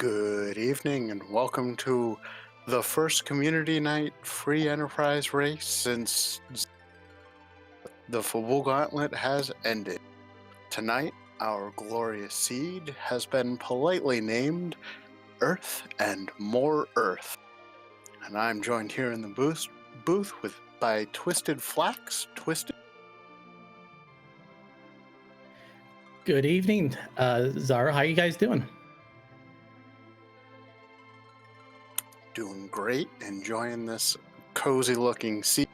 Good evening and welcome to the first community night free enterprise race since the Football Gauntlet has ended. Tonight, our glorious seed has been politely named Earth and More Earth. And I'm joined here in the booth by Twisted Flax. Twisted, Good evening, Zara. How you guys doing? doing great, enjoying this cozy looking seed.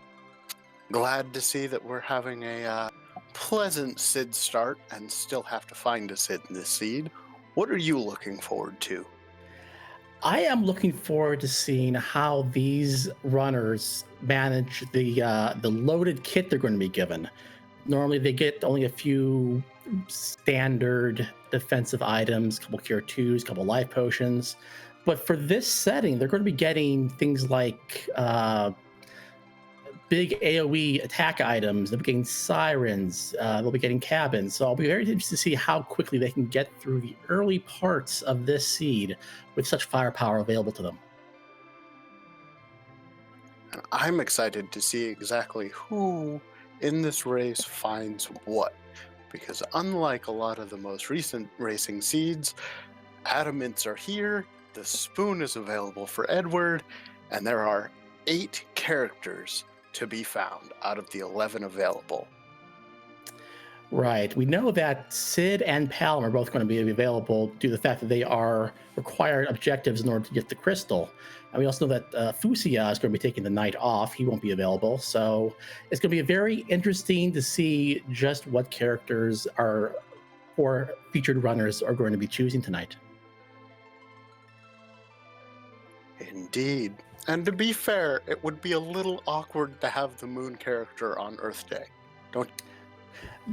Glad to see that we're having a pleasant Sid start and still have to find a Sid in this seed. What are you looking forward to? I am looking forward to seeing how these runners manage the loaded kit they're going to be given. Normally, they get only a few standard defensive items, a couple cure twos, a couple life potions. But for this setting, they're going to be getting things like big AoE attack items. They'll be getting sirens. They'll be getting cabins. So I'll be very interested to see how quickly they can get through the early parts of this seed with such firepower available to them. I'm excited to see exactly who in this race finds what, because unlike a lot of the most recent racing seeds, adamants are here, the spoon is available for Edward, and there are 8 characters to be found out of the 11 available. Right. We know that Sid and Palom are both going to be available due to the fact that they are required objectives in order to get the crystal. And we also know that Fusia is going to be taking the night off. He won't be available. So it's going to be very interesting to see just what characters our 4 featured runners are going to be choosing tonight. Indeed. And to be fair, it would be a little awkward to have the moon character on Earth Day. Don't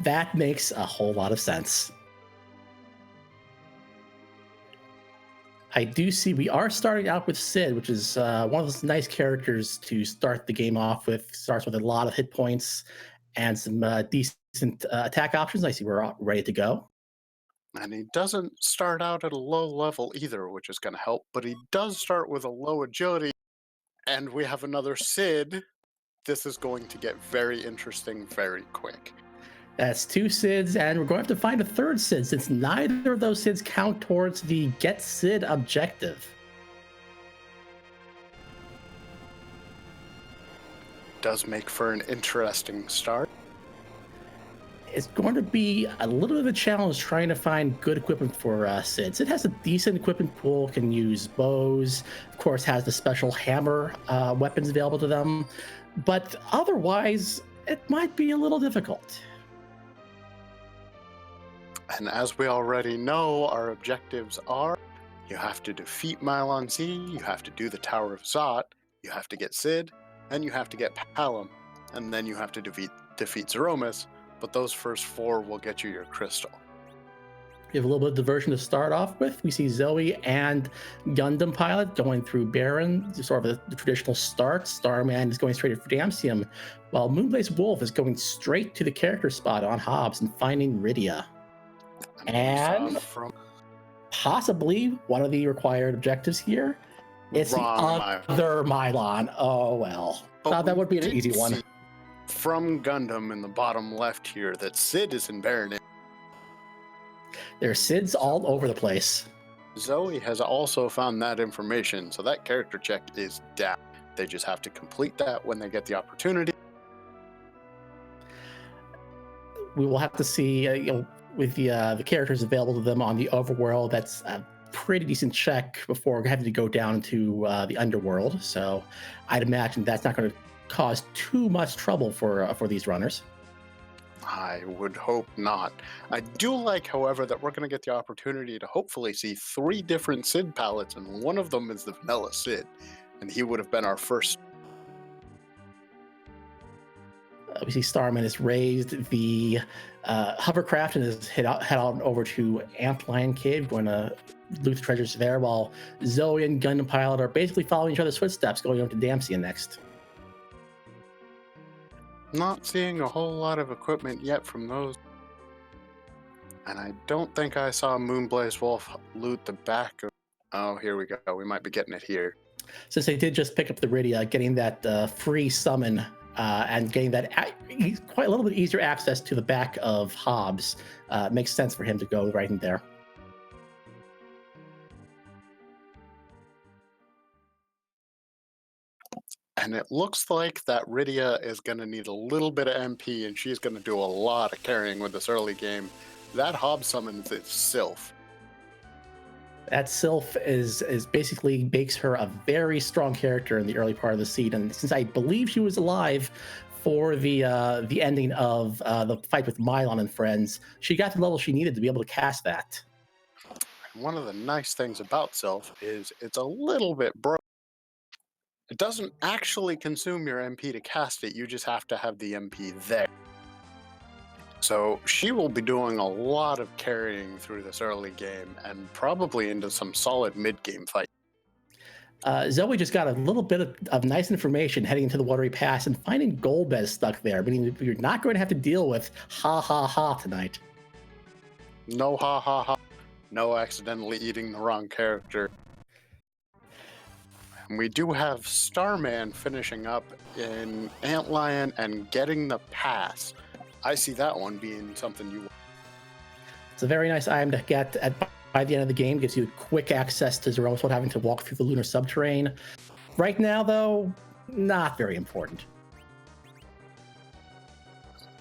That makes a whole lot of sense. I do see we are starting out with Sid, which is one of those nice characters to start the game off with. Starts with a lot of hit points and some decent attack options. I see we're all ready to go. and he doesn't start out at a low level either, which is going to help, but he does start with a low agility, and we have another Sid. This is going to get very interesting very quick. That's 2 Sids, and we're going to have to find a third Sid since neither of those Sids count towards the Get Sid objective. Does make for an interesting start. It's going to be a little bit of a challenge trying to find good equipment for Sid. Sid has a decent equipment pool, can use bows, of course, has the special hammer weapons available to them, but otherwise, it might be a little difficult. And as we already know, our objectives are you have to defeat Mylon Z, you have to do the Tower of Zot, you have to get Sid, and you have to get Palom, and then you have to defeat Zeromus, but those first 4 will get you your crystal. We have a little bit of diversion to start off with. We see Zoe and Gundam Pilot going through Baron, sort of the traditional start. Starman is going straight for Damsium, while Moonblaze Wolf is going straight to the character spot on Hobbs and finding Rydia. And possibly one of the required objectives here is the other Mylon. Oh, well. That would be an easy one. From Gundam in the bottom left here that Sid is in Baron. There are Sids all over the place. Zoe has also found that information, so that character check is down. They just have to complete that when they get the opportunity. We will have to see, with the characters available to them on the overworld, that's a pretty decent check before having to go down to the underworld. So I'd imagine that's not going to cause too much trouble for these runners. I would hope not. I do like, however, that we're going to get the opportunity to hopefully see 3 different Sid palettes, and one of them is the vanilla Sid, and he would have been our first. We see Starman has raised the hovercraft and is head on over to Antlion Cave, going to loot the treasures there, while Zoe and Gundam Pilot are basically following each other's footsteps, going over to Damsian next. Not seeing a whole lot of equipment yet from those. And I don't think I saw Moonblaze Wolf loot the back of Oh, here we go. We might be getting it here. Since they did just pick up the Rydia, getting that free summon and getting that quite a little bit easier access to the back of Hobbs makes sense for him to go right in there. And it looks like that Rydia is going to need a little bit of MP, and she's going to do a lot of carrying with this early game. That Hob summons is Sylph. That Sylph is basically makes her a very strong character in the early part of the seed. And since I believe she was alive for the ending of the fight with Mylon and friends, she got the level she needed to be able to cast that. One of the nice things about Sylph is it's a little bit broke. It doesn't actually consume your MP to cast it, you just have to have the MP there. So she will be doing a lot of carrying through this early game and probably into some solid mid-game fight. Zoe just got a little bit of nice information heading into the watery pass and finding Golbez stuck there, meaning you're not going to have to deal with ha ha ha tonight. No ha ha ha. No accidentally eating the wrong character. And we do have Starman finishing up in Antlion and getting the pass. I see that one being something you. It's a very nice item to get by the end of the game. Gives you quick access to Zeromus without having to walk through the lunar subterrane. Right now, though, not very important.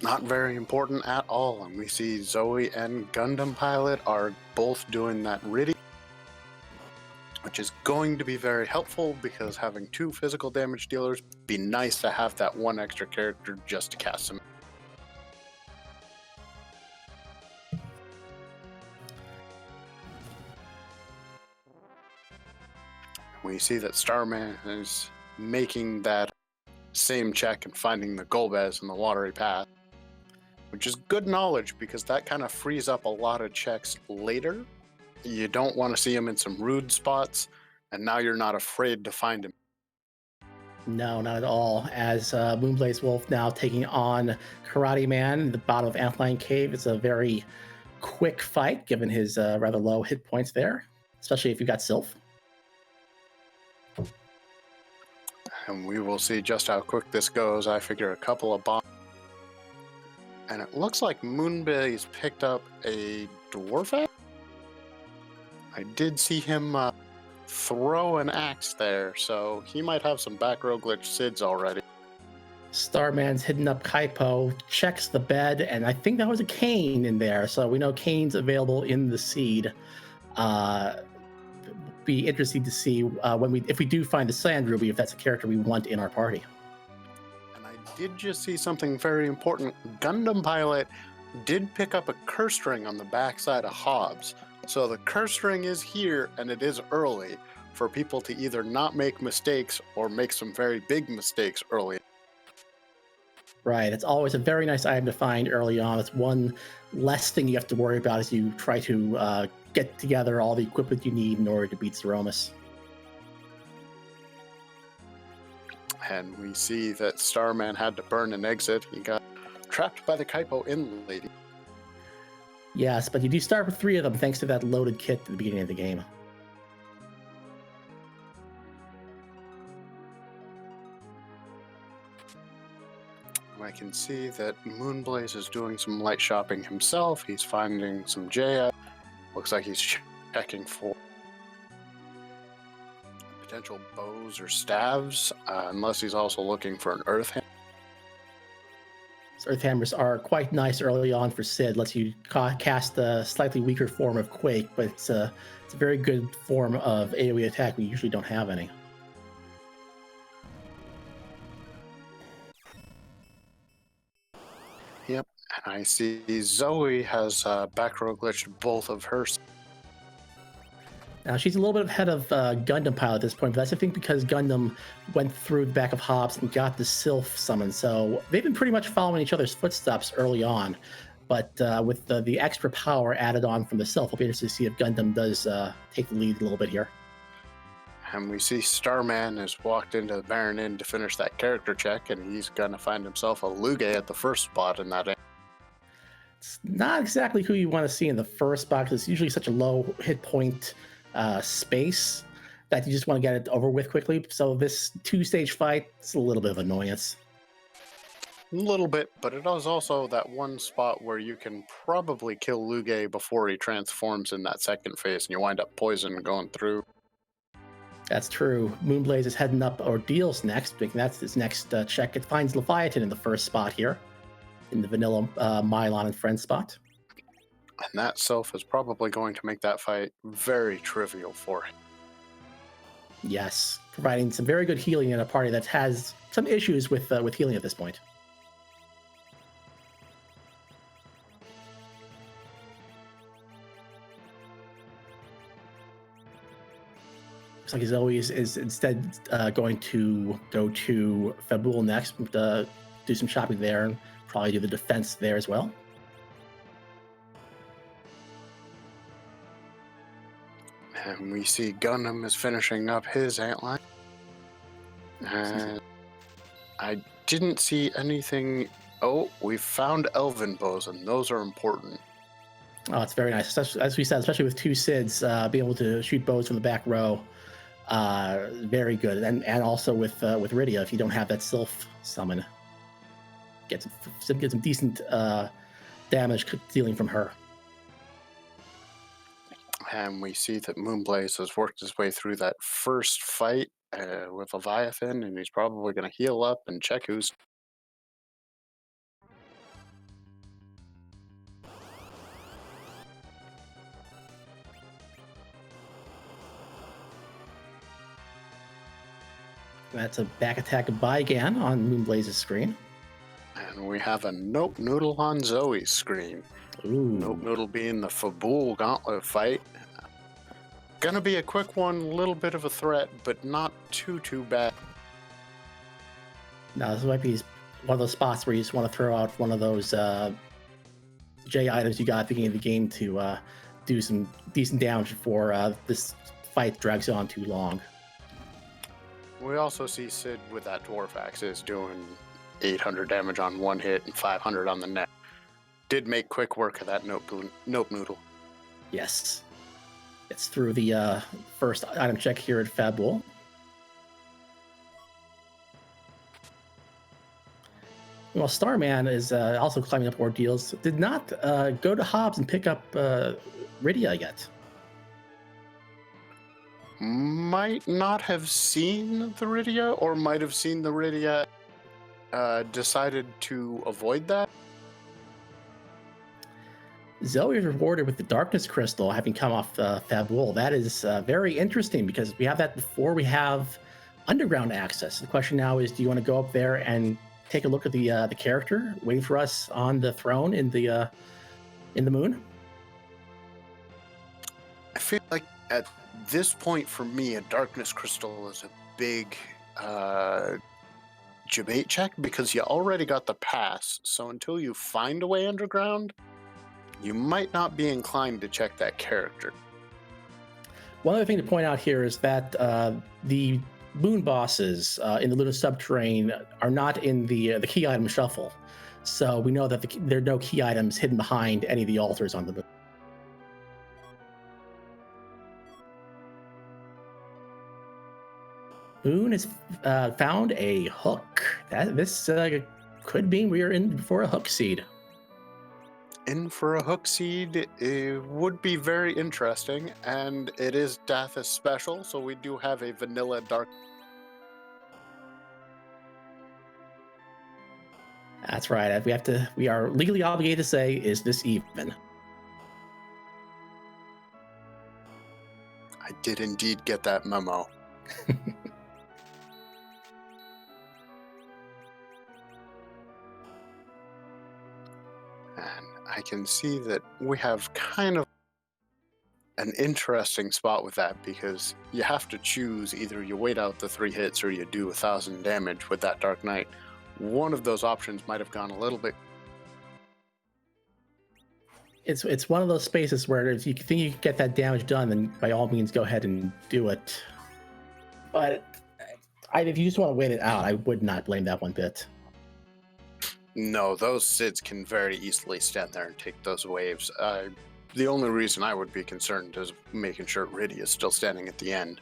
Not very important at all. And we see Zoe and Gundam Pilot are both doing that Riddy, which is going to be very helpful because having two physical damage dealers be nice to have that one extra character just to cast them. We see that Starman is making that same check and finding the Golbez in the watery path, which is good knowledge because that kind of frees up a lot of checks later. You don't want to see him in some rude spots, and now you're not afraid to find him. No, not at all. As Moonblaze Wolf now taking on Karate Man in the bottom of Antlion Cave. It's a very quick fight given his rather low hit points there, especially if you've got Sylph. And we will see just how quick this goes. I figure a couple of bombs. And it looks like Moonblaze picked up a dwarf axe. I did see him throw an axe there, so he might have some back row glitch SIDS already. Starman's hidden up Kaipo, checks the bed, and I think that was a cane in there, so we know cane's available in the seed. Be interesting to see if we do find the Sand Ruby, if that's a character we want in our party. And I did just see something very important. Gundam Pilot did pick up a curse ring on the backside of Hobbs. So the curse ring is here, and it is early for people to either not make mistakes or make some very big mistakes early. Right. It's always a very nice item to find early on. It's one less thing you have to worry about as you try to get together all the equipment you need in order to beat Zeromus. And we see that Starman had to burn an exit. He got trapped by the Kaipo in lady. Yes, but you do start with 3 of them thanks to that loaded kit at the beginning of the game. I can see that Moonblaze is doing some light shopping himself. He's finding some Jaya. Looks like he's checking for potential bows or staves, unless he's also looking for an earth hammer. Earth hammers are quite nice early on for Sid. Lets you cast a slightly weaker form of Quake, but it's a very good form of AoE attack. We usually don't have any. Yep, and I see Zoe has back row glitched both of hers. Now, she's a little bit ahead of Gundam Pilot at this point, but that's I think because Gundam went through the back of Hobbs and got the Sylph summon. So they've been pretty much following each other's footsteps early on. But with the extra power added on from the Sylph, I'll be interested to see if Gundam does take the lead a little bit here. And we see Starman has walked into the Baron Inn to finish that character check, and he's going to find himself a Luge at the first spot in that inn. It's not exactly who you want to see in the first spot because it's usually such a low hit point space that you just want to get it over with quickly. So this two-stage fight is a little bit of annoyance. A little bit, but it is also that one spot where you can probably kill Luge before he transforms in that second phase, and you wind up poison going through. That's true. Moonblaze is heading up Ordeals next. That's his next check. It finds Leviathan in the first spot here, in the vanilla Mylon and Friend spot. And that self is probably going to make that fight very trivial for him. Yes, providing some very good healing in a party that has some issues with healing at this point. Looks like Zoe is instead going to go to Fabul next, do some shopping there, and probably do the defense there as well. And we see Gundam is finishing up his antline. And I didn't see anything. Oh, we found Elven bows, and those are important. Oh, it's very nice. As we said, especially with two Sids, being able to shoot bows from the back row, very good. And also with Rydia, if you don't have that Sylph summon, get some decent damage dealing from her. And we see that Moonblaze has worked his way through that first fight with Leviathan, and he's probably going to heal up and check who's. That's a back attack by again on Moonblaze's screen. And we have a Nope Noodle on Zoe's screen. Ooh. Nope Noodle being the Fabul gauntlet fight. Gonna be a quick one, little bit of a threat, but not too bad. Now, this might be one of those spots where you just want to throw out one of those J items you got at the beginning of the game to do some decent damage before this fight drags on too long. We also see Sid with that Dwarf Axis doing 800 damage on one hit and 500 on the neck. Did make quick work of that Nope Noodle. Yes. It's through the first item check here at Fabul. Well, Starman is also climbing up Ordeals. Did not go to Hobbs and pick up Rydia yet. Might not have seen the Rydia, or might have seen the Rydia, decided to avoid that. Zoe is rewarded with the Darkness Crystal, having come off Fabul. That is very interesting because we have that before we have underground access. The question now is, do you want to go up there and take a look at the character waiting for us on the throne in the moon? I feel like at this point for me, a Darkness Crystal is a big debate check because you already got the pass. So until you find a way underground, you might not be inclined to check that character. One other thing to point out here is that the moon bosses in the Lunar Subterrane are not in the key item shuffle. So we know that there are no key items hidden behind any of the altars on the moon. Moon has found a hook. This could mean we are in for a hook seed. In for a hook seed, it would be very interesting, and it is Dathis special, so we do have a vanilla dark. That's right. We are legally obligated to say, is this even? I did indeed get that memo. And I can see that we have kind of an interesting spot with that because you have to choose either you wait out the 3 hits or you do 1,000 damage with that Dark Knight. One of those options might have gone a little bit. It's one of those spaces where if you think you can get that damage done, then by all means go ahead and do it. But if you just want to wait it out, I would not blame that one bit. No, those Sids can very easily stand there and take those waves. the only reason I would be concerned is making sure Riddy is still standing at the end.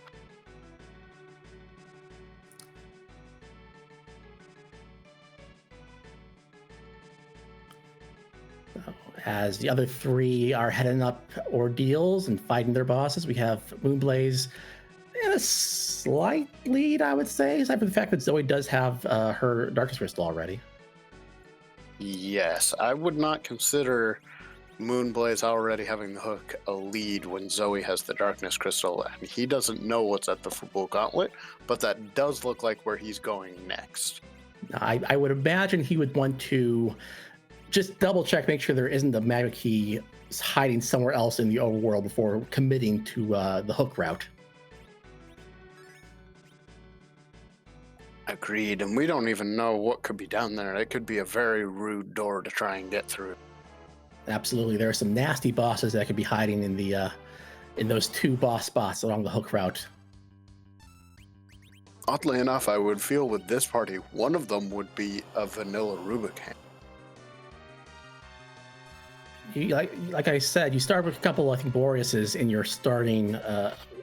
As the other three are heading up ordeals and fighting their bosses, we have Moonblaze in a slight lead, I would say, aside from the fact that Zoe does have her Darkness Crystal already. Yes, I would not consider Moonblaze already having the hook a lead when Zoe has the Darkness Crystal, and he doesn't know what's at the Football Gauntlet, but that does look like where he's going next. I would imagine he would want to just double check, make sure there isn't a magma key hiding somewhere else in the overworld before committing to the hook route. Agreed, and we don't even know what could be down there. It could be a very rude door to try and get through. Absolutely, there are some nasty bosses that could be hiding in the in those two boss spots along the hook route. Oddly enough, I would feel with this party, one of them would be a vanilla Rubicon. Like I said, you start with a couple, I think, Boreases in your starting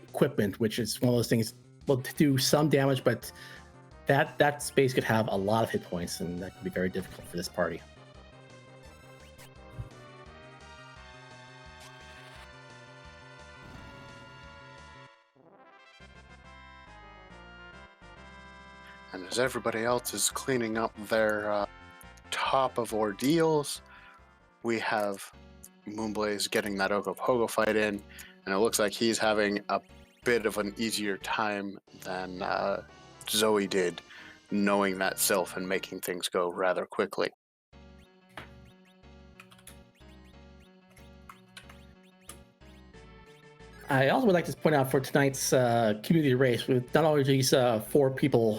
equipment, which is one of those things will do some damage, but that space could have a lot of hit points, and that could be very difficult for this party. And as everybody else is cleaning up their top of ordeals, we have Moonblaze getting that Ogopogo fight in, and it looks like he's having a bit of an easier time than Zoe did, knowing that self and making things go rather quickly. I also would like to point out for tonight's community race, with not only these four people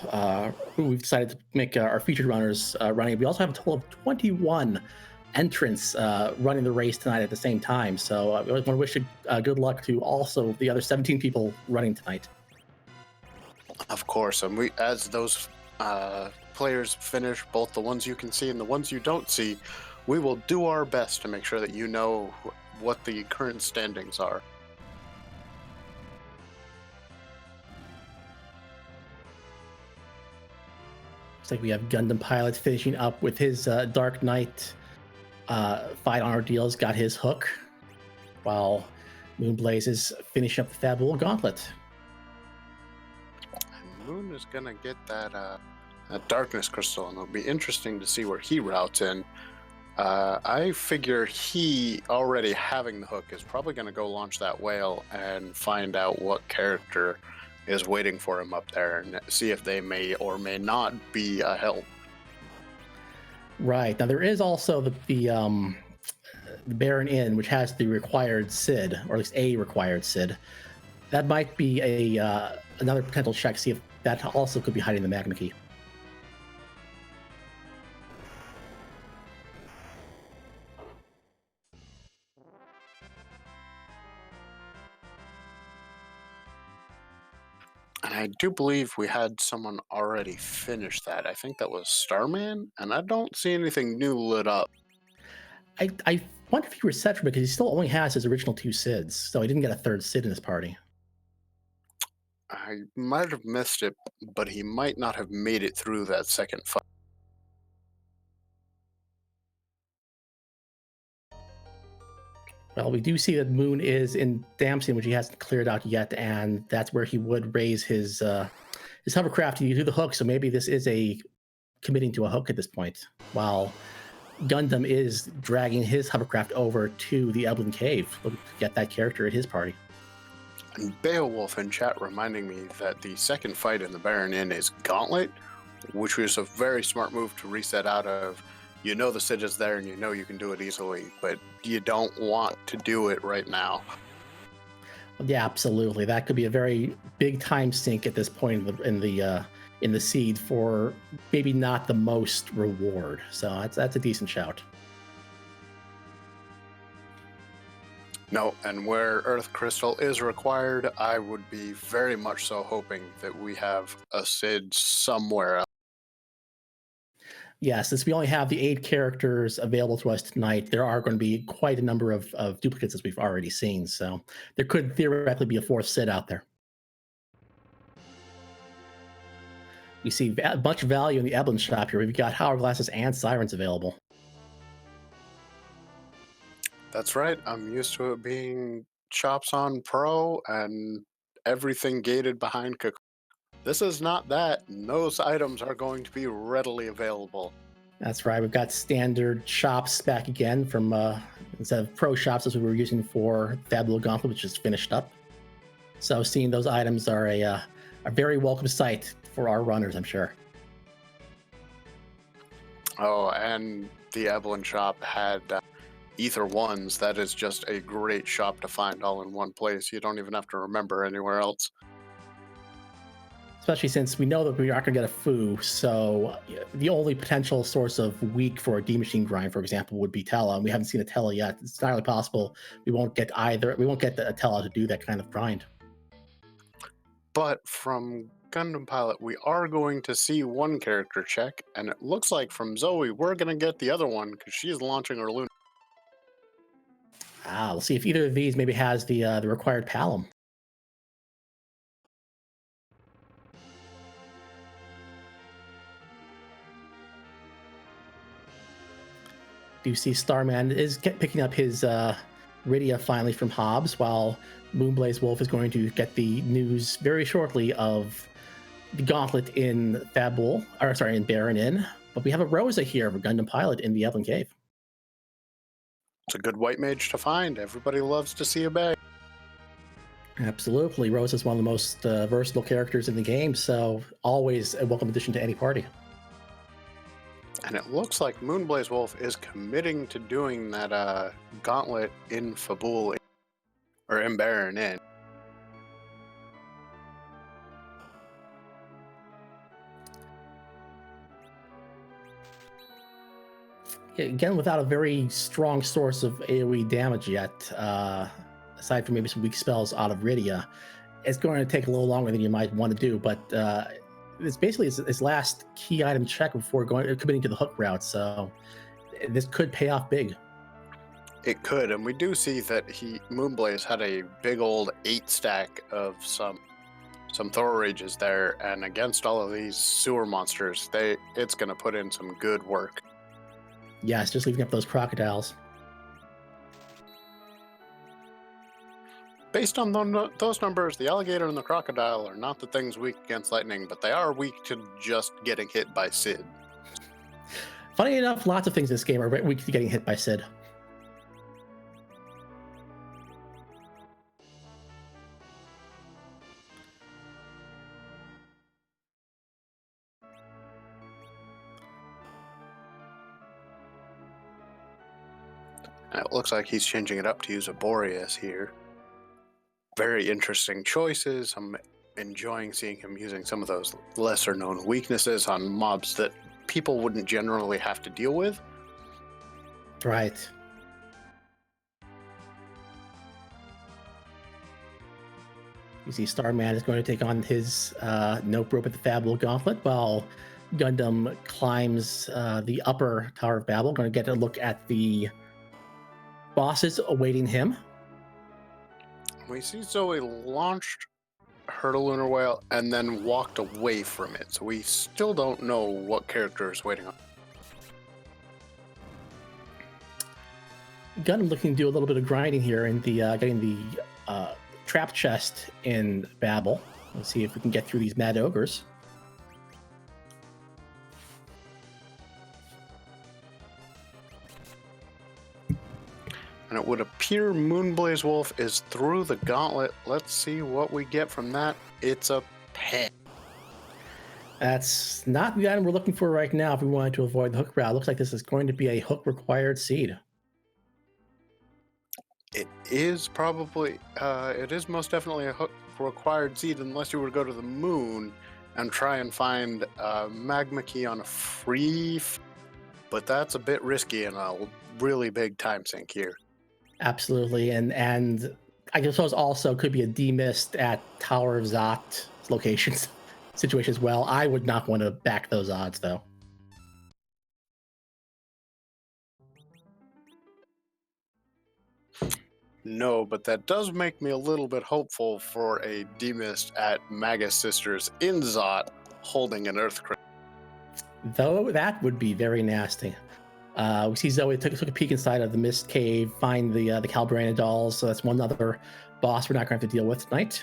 who we've decided to make our featured runners running, we also have a total of 21 entrants running the race tonight at the same time. So I want to wish good luck to also the other 17 people running tonight. Of course, and as those players finish, both the ones you can see and the ones you don't see, we will do our best to make sure that you know what the current standings are. Looks like we have Gundam Pilot finishing up with his Dark Knight fight on ordeals, got his hook, while Moonblaze is finishing up the Fabulous Gauntlet. And Moon is gonna get that Darkness Crystal, and it'll be interesting to see where he routes in. I figure he already having the hook is probably going to go launch that whale and find out what character is waiting for him up there and see if they may or may not be a help. Right. Now there is also the Baron Inn, which has the required SID, or at least a required SID. That might be a another potential check, see if that also could be hiding the magma key. And I do believe we had someone already finish that. I think that was Starman, and I don't see anything new lit up. I wonder if he reset for, because he still only has his original two SIDs, so he didn't get a third SID in his party. I might have missed it, but he might not have made it through that second fight. Well, we do see that Moon is in Damson, which he hasn't cleared out yet, and that's where he would raise his hovercraft to do the hook. So maybe this is a committing to a hook at this point, while Gundam is dragging his hovercraft over to the Eblin Cave, looking to get that character at his party. And Beowulf in chat reminding me that the second fight in the Baron Inn is Gauntlet, which was a very smart move to reset out of. You know the SID is there and you know you can do it easily, but you don't want to do it right now. Yeah, absolutely. That could be a very big time sink at this point in the seed for maybe not the most reward. So that's a decent shout. No, and where Earth Crystal is required, I would be very much so hoping that we have a SID somewhere else. Yeah, since we only have the 8 characters available to us tonight, there are going to be quite a number of duplicates as we've already seen. So there could theoretically be a fourth Sid out there. We see much value in the Eblin shop here. We've got hourglasses and sirens available. That's right. I'm used to it being Chops on Pro and everything gated behind This is not that, and those items are going to be readily available. That's right. We've got standard shops back again from instead of pro shops as we were using for Fabulous Gauntlet, which is finished up. So seeing those items are a very welcome sight for our runners, I'm sure. Oh, and the Evelyn shop had Ether Ones. That is just a great shop to find all in one place. You don't even have to remember anywhere else. Especially since we know that we aren't going to get a foo. So the only potential source of weak for a D machine grind, for example, would be Tella. And we haven't seen a Tella yet. It's entirely possible we won't get either. We won't get a Tella to do that kind of grind. But from Gundam Pilot, we are going to see one character check, and it looks like from Zoe, we're going to get the other one because she's launching her lunar. We'll see if either of these maybe has the required palum. Do you see Starman is picking up his Rydia finally from Hobbs, while Moonblaze Wolf is going to get the news very shortly of the Gauntlet in in Baron Inn. But we have a Rosa here of a Gundam Pilot in the Evelyn Cave. It's a good white mage to find. Everybody loves to see a bag. Absolutely. Rosa is one of the most versatile characters in the game, so always a welcome addition to any party. And it looks like Moonblaze Wolf is committing to doing that gauntlet in Fabul or in Baron Inn. Again, without a very strong source of AoE damage yet, aside from maybe some weak spells out of Rydia, it's going to take a little longer than you might want to do. But it's basically his last key item check before committing to the hook route. So this could pay off big. It could, and we do see that Moonblaze had a big old 8 stack of some Thor Rages there, and against all of these sewer monsters, it's going to put in some good work. Yes, just leaving up those crocodiles. Based on those numbers, the alligator and the crocodile are not the things weak against lightning, but they are weak to just getting hit by Sid. Funny enough, lots of things in this game are weak to getting hit by Sid. And it looks like he's changing it up to use a Boreas here. Very interesting choices. I'm enjoying seeing him using some of those lesser known weaknesses on mobs that people wouldn't generally have to deal with. Right. You see Starman is going to take on his Nope Rope at the Fabulous Gauntlet, while Gundam climbs the upper Tower of Babel. Going to get a look at the bosses awaiting him. We see Zoe launched her lunar whale and then walked away from it, so we still don't know what character is waiting on. Gundam looking to do a little bit of grinding here in the getting the trap chest in Babel. Let's see if we can get through these mad ogres. And it would appear Moonblaze Wolf is through the gauntlet. Let's see what we get from that. It's a pen. That's not the item we're looking for right now if we wanted to avoid the hook route. It looks like this is going to be a hook required seed. It is probably, it is most definitely a hook required seed unless you were to go to the moon and try and find a magma key on a free, but that's a bit risky and a really big time sink here. Absolutely, and I suppose also could be a demist at Tower of Zot locations situation as well. I would not want to back those odds though. No, but that does make me a little bit hopeful for a demist at Magus Sisters in Zot holding an Earthquake. Though that would be very nasty. We see Zoe took a peek inside of the Mist Cave, find the Calbrana dolls. So that's one other boss we're not going to have to deal with tonight.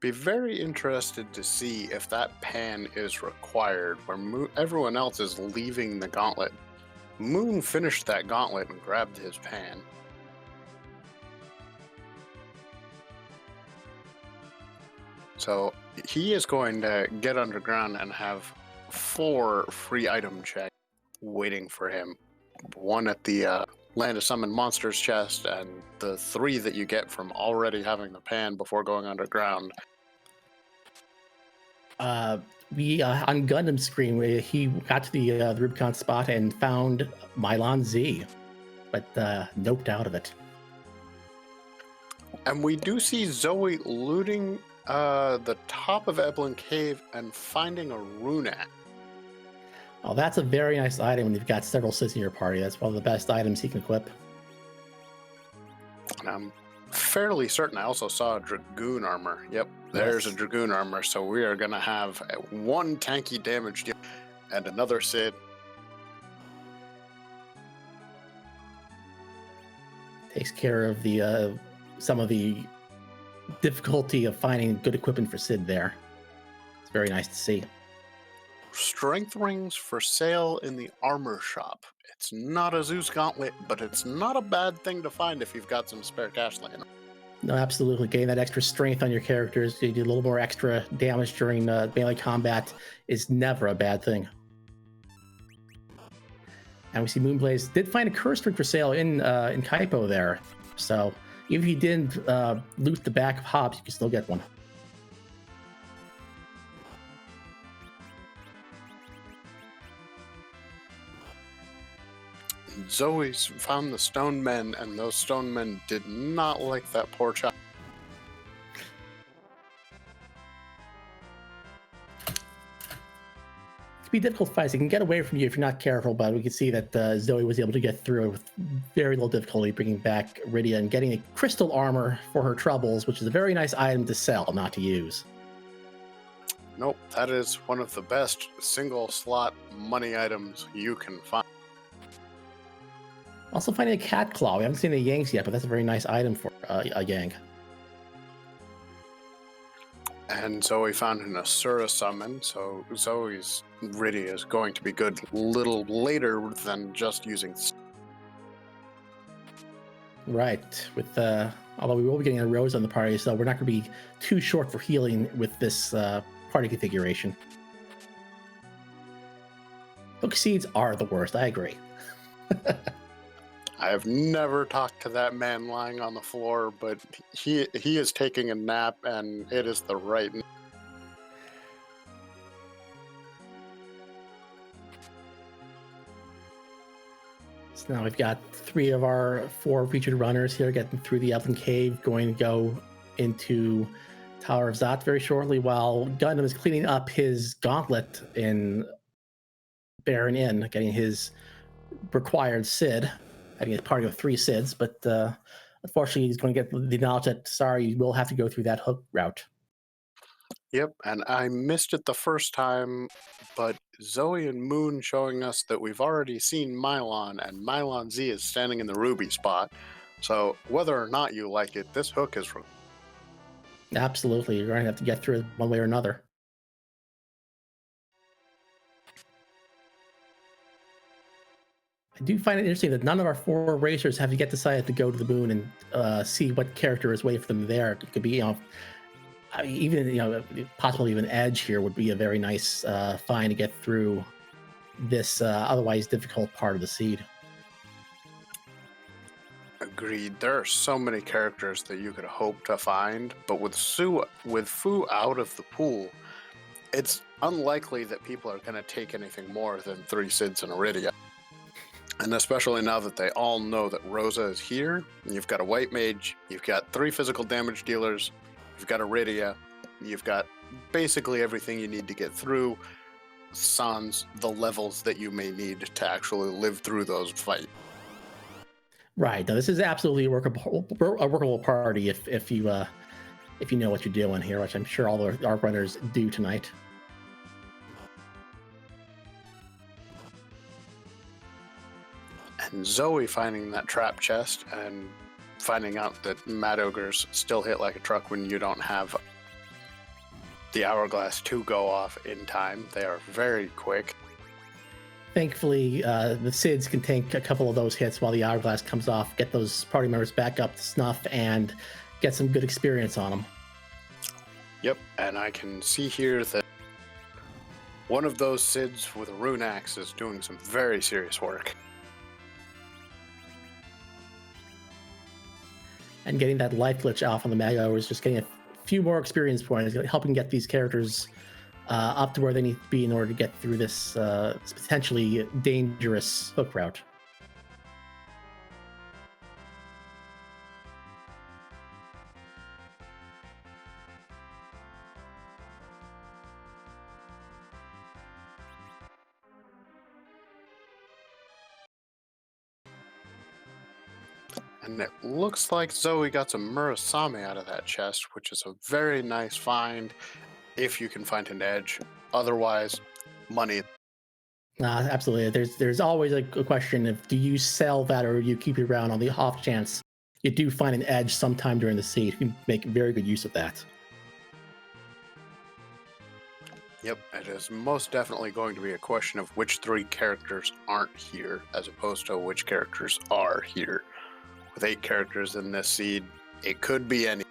Be very interested to see if that pan is required where everyone else is leaving the gauntlet. Moon finished that gauntlet and grabbed his pan. So he is going to get underground and have 4 free item checks waiting for him. One at the Land of Summoned Monsters chest, and the 3 that you get from already having the pan before going underground. We on Gundam's screen, where he got to the Rubicon spot and found Mylon Z, but noped out of it. And we do see Zoe looting the top of Eblin Cave and finding a runat. Oh, that's a very nice item when you've got several Sids in your party. That's one of the best items he can equip. And I'm fairly certain I also saw a Dragoon armor. Yep, there's a Dragoon armor. So we are going to have 1 tanky damage deal and another Sid. Takes care of the some of the difficulty of finding good equipment for Sid there. It's very nice to see. Strength rings for sale in the armor shop. It's not a Zeus gauntlet, but it's not a bad thing to find if you've got some spare cash laying. No, absolutely. Getting that extra strength on your characters, you do a little more extra damage during melee combat is never a bad thing. And we see Moonblaze did find a curse ring for sale in Kaipo there. So even if you didn't loot the back of Hobbs, you can still get one. Zoe's found the stone men, and those stone men did not like that poor child. It can be difficult fights. It can get away from you if you're not careful, but we can see that Zoe was able to get through it with very little difficulty, bringing back Rydia and getting a crystal armor for her troubles, which is a very nice item to sell, not to use. Nope, that is one of the best single slot money items you can find. Also finding a cat claw. We haven't seen the Yanks yet, but that's a very nice item for a Yang. And Zoe found an Asura summon, so Zoe's Rydia is going to be good a little later than just using. Right. With although we will be getting a Rose on the party, so we're not going to be too short for healing with this party configuration. Hook seeds are the worst. I agree. I have never talked to that man lying on the floor, but he is taking a nap, and it is the right. So now we've got 3 of our 4 featured runners here getting through the Evelyn Cave, going to go into Tower of Zot very shortly, while Gundam is cleaning up his gauntlet in Baron Inn, getting his required Sid, having a party of 3 Sids, but unfortunately he's going to get the knowledge that, sorry, you will have to go through that hook route. Yep, and I missed it the first time, but Zoe and Moon showing us that we've already seen Mylon, and Mylon Z is standing in the Ruby spot. So whether or not you like it, this hook is... Absolutely, you're going to have to get through it one way or another. I do find it interesting that none of our 4 racers have yet decided to go to the moon and see what character is waiting for them there. It could be, even, possibly even Edge here would be a very nice find to get through this otherwise difficult part of the seed. Agreed. There are so many characters that you could hope to find, but with Fu out of the pool, it's unlikely that people are going to take anything more than 3 Sids and Iridia. And especially now that they all know that Rosa is here, you've got a White Mage, you've got 3 physical damage dealers, you've got Iridia, you've got basically everything you need to get through, sans the levels that you may need to actually live through those fights. Right. No, this is absolutely a workable party if you know what you're doing here, which I'm sure all our runners do tonight. And Zoe finding that trap chest and finding out that Mad Ogres still hit like a truck when you don't have the hourglass to go off in time. They are very quick. Thankfully, the Sids can take a couple of those hits while the hourglass comes off, get those party members back up to snuff, and get some good experience on them. Yep, and I can see here that one of those Sids with a rune axe is doing some very serious work. And getting that life glitch off on the Mago is just getting a few more experience points, helping get these characters up to where they need to be in order to get through this potentially dangerous hook route. And it looks like Zoe got some Murasame out of that chest, which is a very nice find if you can find an edge. Otherwise, money. Absolutely. There's always a question of do you sell that or you keep it around on the off chance you do find an edge sometime during the siege. You can make very good use of that. Yep, it is most definitely going to be a question of which three characters aren't here, as opposed to which characters are here. With 8 characters in this seed, it could be any.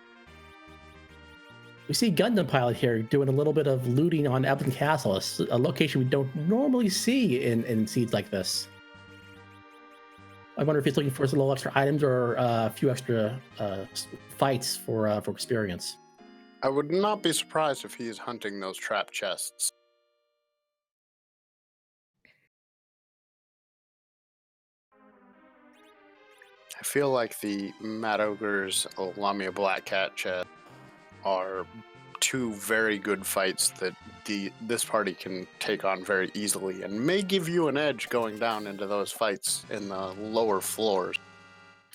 We see Gundam Pilot here doing a little bit of looting on Evelyn Castle, a location we don't normally see in seeds like this. I wonder if he's looking for some little extra items or a few extra fights for experience. I would not be surprised if he is hunting those trap chests. I feel like the Mad Ogre's Lamia Black Cat chest are two very good fights that this party can take on very easily and may give you an edge going down into those fights in the lower floors.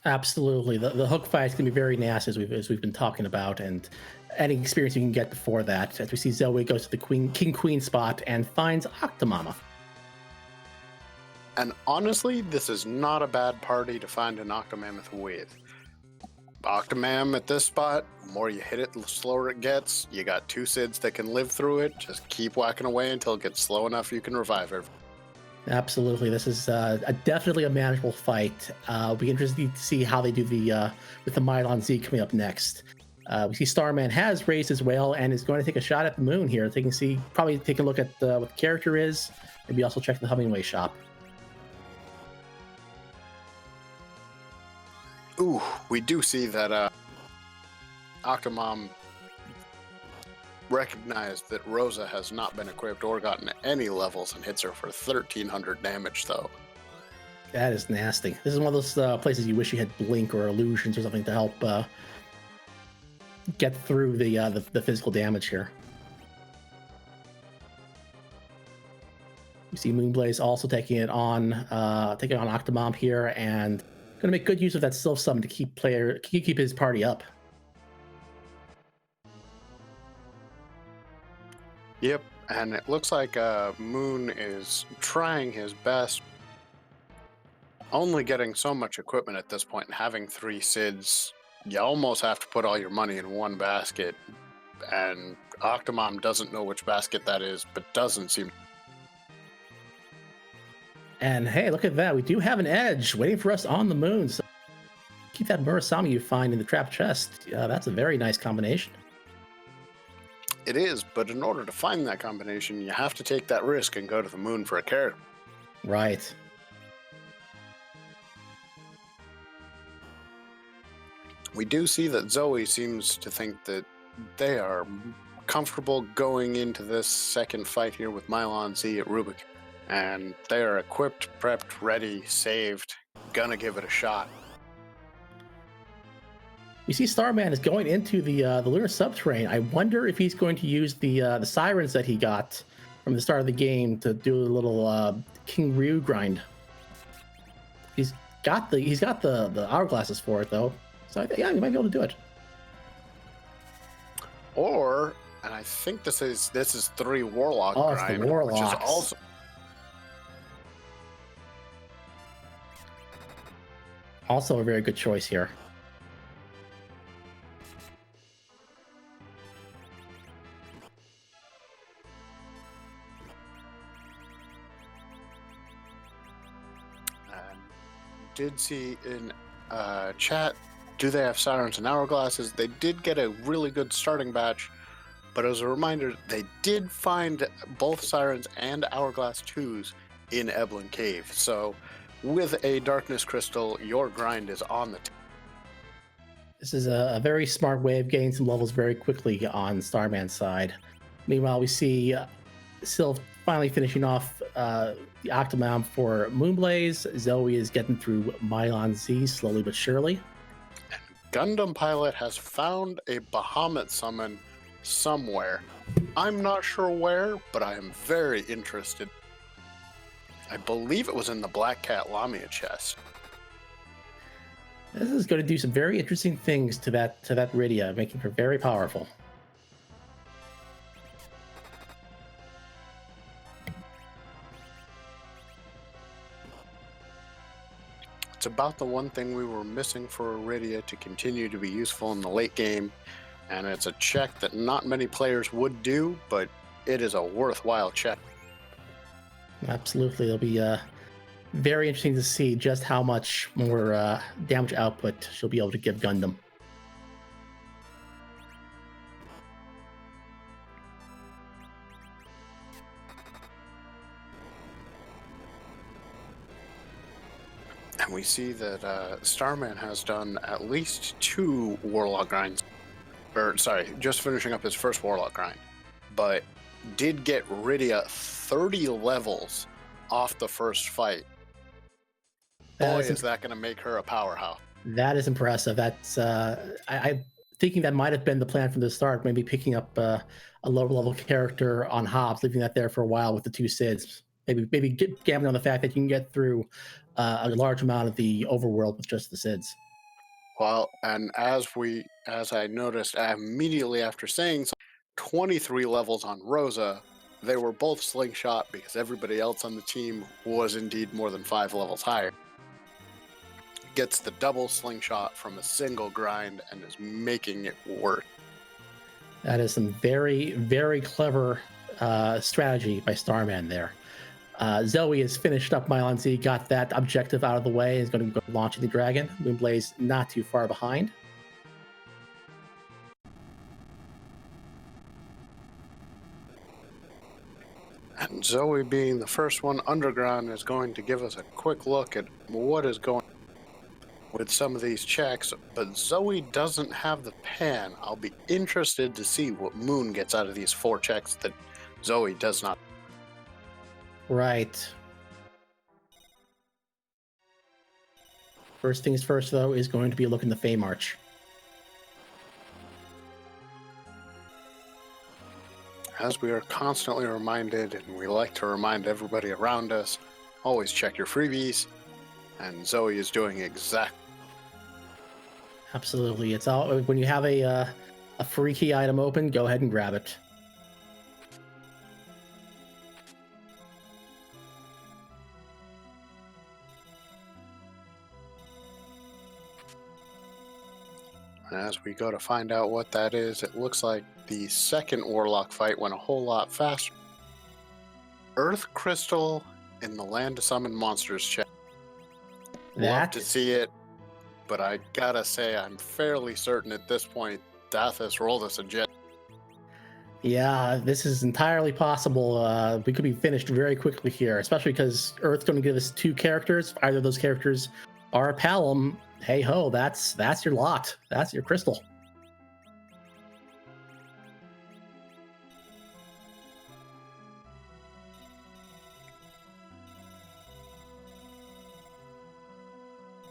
Absolutely, the hook fights can be very nasty as we've been talking about, and any experience you can get before that. As we see Zoe goes to the King Queen spot and finds Octomama. And honestly, this is not a bad party to find an Octomammoth with. Octomam at this spot, the more you hit it, the slower it gets. You got 2 Sids that can live through it. Just keep whacking away until it gets slow enough you can revive it. Absolutely, this is definitely a manageable fight. It'll be interesting to see how they do with the Mylon Z coming up next. We see Starman has raised his whale and is going to take a shot at the moon here. They can see, probably take a look at what the character is. Maybe also check the Hummingway shop. Ooh, we do see that Octomom recognized that Rosa has not been equipped or gotten any levels and hits her for 1,300 damage, though. That is nasty. This is one of those places you wish you had Blink or Illusions or something to help get through the physical damage here. You see Moonblaze also taking on Octomom here and going to make good use of that Sylph Summon to keep his party up. Yep, and it looks like Moon is trying his best. Only getting so much equipment at this point and having 3 Sids, you almost have to put all your money in one basket. And Octomom doesn't know which basket that is, but doesn't seem. And hey, look at that. We do have an edge waiting for us on the moon. So keep that Murasame you find in the trap chest. That's a very nice combination. It is, but in order to find that combination, you have to take that risk and go to the moon for a character. Right. We do see that Zoe seems to think that they are comfortable going into this second fight here with Mylon Z at Rubik. And they are equipped, prepped, ready, saved, gonna give it a shot. We see Starman is going into the lunar subterranean. I wonder if he's going to use the sirens that he got from the start of the game to do a little King Ryu grind. He's got the hourglasses for it though, so I think, yeah, he might be able to do it. Or, and I think this is 3 Warlock Oh, it's the grind, which is Warlocks. also. Also a very good choice here. Did see in chat, do they have sirens and hourglasses? They did get a really good starting batch, but as a reminder, they did find both sirens and hourglass 2s in Eblin Cave. So with a darkness crystal, your grind is on the This is a very smart way of getting some levels very quickly on Starman's side. Meanwhile, we see Sylph finally finishing off the Octomam for Moonblaze. Zoe is getting through Mylon Z slowly but surely. Gundam Pilot has found a Bahamut summon somewhere. I'm not sure where, but I am very interested. I believe it was in the Black Cat Lamia chest. This is going to do some very interesting things to that Rydia, making her very powerful. It's about the one thing we were missing for Iridia to continue to be useful in the late game, and it's a check that not many players would do, but it is a worthwhile check. Absolutely. It'll be very interesting to see just how much more damage output she'll be able to give Gundam. And we see that Starman has done at least 2 Warlock grinds. Or, sorry, just finishing up his first Warlock grind. But did get Rydia 30 levels off the first fight. Boy, is that going to make her a powerhouse. That is impressive. That's I'm thinking that might have been the plan from the start. Maybe picking up a lower level character on Hobbs, leaving that there for a while with the 2 Sids. Maybe gambling on the fact that you can get through a large amount of the overworld with just the Sids. Well, and as I noticed immediately after saying 23 levels on Rosa, they were both slingshot because everybody else on the team was indeed more than 5 levels higher. Gets the double slingshot from a single grind and is making it work. That is some very, very clever strategy by Starman there. Zoe has finished up Mylon Z, got that objective out of the way, is going to go launching the dragon. Moonblaze not too far behind. And Zoe being the first one underground is going to give us a quick look at what is going with some of these checks, but Zoe doesn't have the pan. I'll be interested to see what Moon gets out of these 4 checks that Zoe does not. Right. First things first, though, is going to be a look in the Fey March. As we are constantly reminded, and we like to remind everybody around us, always check your freebies, and Zoe is doing exactly. Absolutely. It's all when you have a free key item open, go ahead and grab it. As we go to find out what that is, it looks like the second Warlock fight went a whole lot faster. Earth Crystal in the Land to Summon Monsters check. Love to see it, but I gotta say, I'm fairly certain at this point, Dathis rolled us a jet. Yeah, this is entirely possible. We could be finished very quickly here, especially because Earth's going to give us 2 characters. Either of those characters are a Palom. Hey ho, that's your lot. That's your crystal.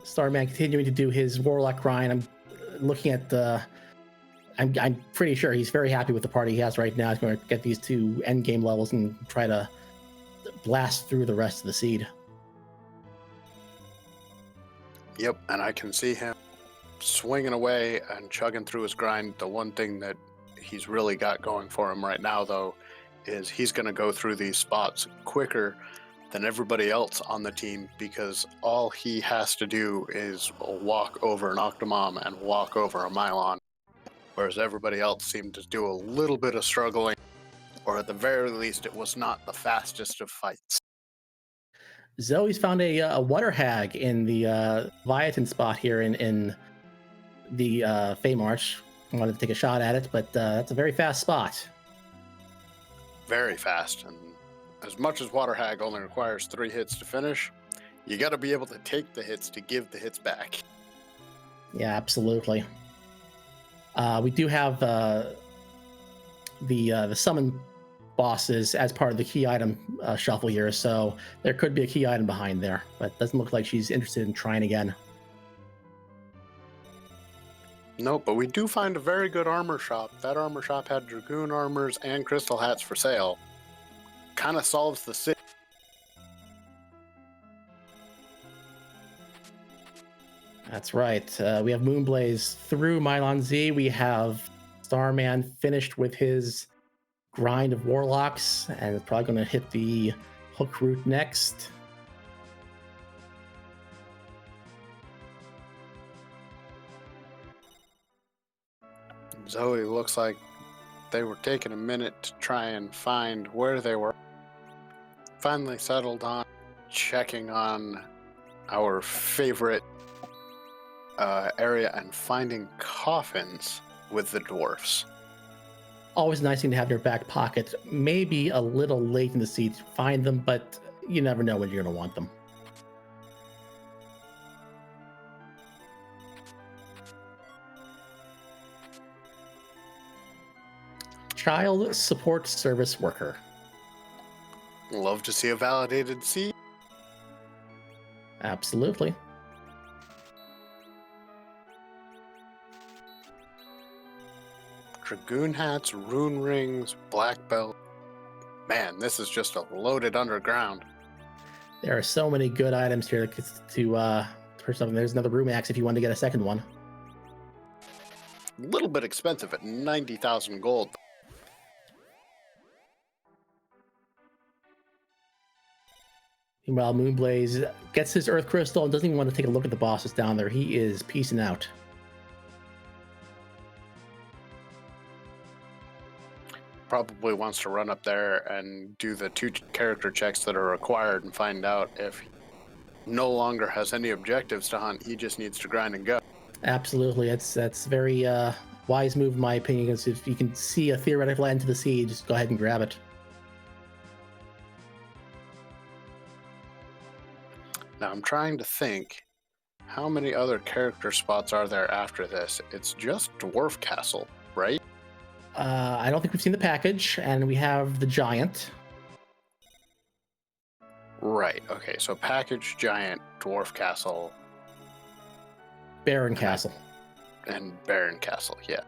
Starman continuing to do his Warlock grind. looking at the, I'm pretty sure he's very happy with the party he has right now. He's going to get these 2 endgame levels and try to blast through the rest of the seed. Yep, and I can see him swinging away and chugging through his grind. The one thing that he's really got going for him right now, though, is he's going to go through these spots quicker than everybody else on the team, because all he has to do is walk over an Octomom and walk over a Mylon, whereas everybody else seemed to do a little bit of struggling, or at the very least, it was not the fastest of fights. Zoe's found a water hag in the Leviathan spot here in the Fey March. I wanted to take a shot at it, but that's a very fast spot. Very fast, and as much as Water Hag only requires 3 hits to finish, you got to be able to take the hits to give the hits back. Yeah, absolutely. We do have the summon bosses as part of the key item shuffle here, so there could be a key item behind there, but doesn't look like she's interested in trying again. No, but we do find a very good armor shop. That armor shop had Dragoon armors and crystal hats for sale. Kind of solves the city. That's right. We have Moonblaze through Mylon Z. We have Starman finished with his grind of Warlocks, and is probably going to hit the hook route next. Zoe looks like they were taking a minute to try and find where they were. Finally settled on checking on our favorite area and finding coffins with the dwarfs. Always nice thing to have in your back pocket. Maybe a little late in the seat to find them, but you never know when you're going to want them. Child support service worker. Love to see a validated seed. Absolutely. Dragoon hats, rune rings, black belt. Man, this is just a loaded underground. There are so many good items here to for something. There's another room axe if you want to get a second one. A little bit expensive at 90,000 gold. Meanwhile, Moonblaze gets his Earth Crystal and doesn't even want to take a look at the bosses down there. He is peacing out. Probably wants to run up there and do the 2 character checks that are required and find out if he no longer has any objectives to hunt. He just needs to grind and go. Absolutely. That's very wise move in my opinion, because if you can see a theoretical end to the seed, just go ahead and grab it. Now I'm trying to think, how many other character spots are there after this? It's just Dwarf Castle, right? I don't think we've seen the package, and we have the giant. Right, okay, so package, giant, Dwarf Castle, Baron Castle. and Baron Castle, yeah.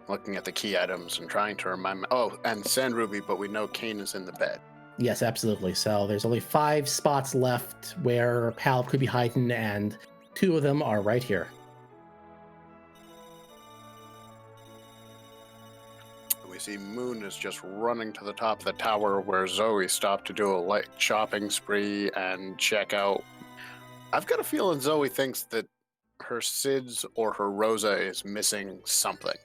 Looking at the key items and trying to remind me. Oh, and Sand Ruby, but we know Kane is in the bed. Yes, absolutely. So there's only 5 spots left where Pal could be hiding, and 2 of them are right here. We see Moon is just running to the top of the tower where Zoe stopped to do a light shopping spree and check out. I've got a feeling Zoe thinks that her Sids or her Rosa is missing something.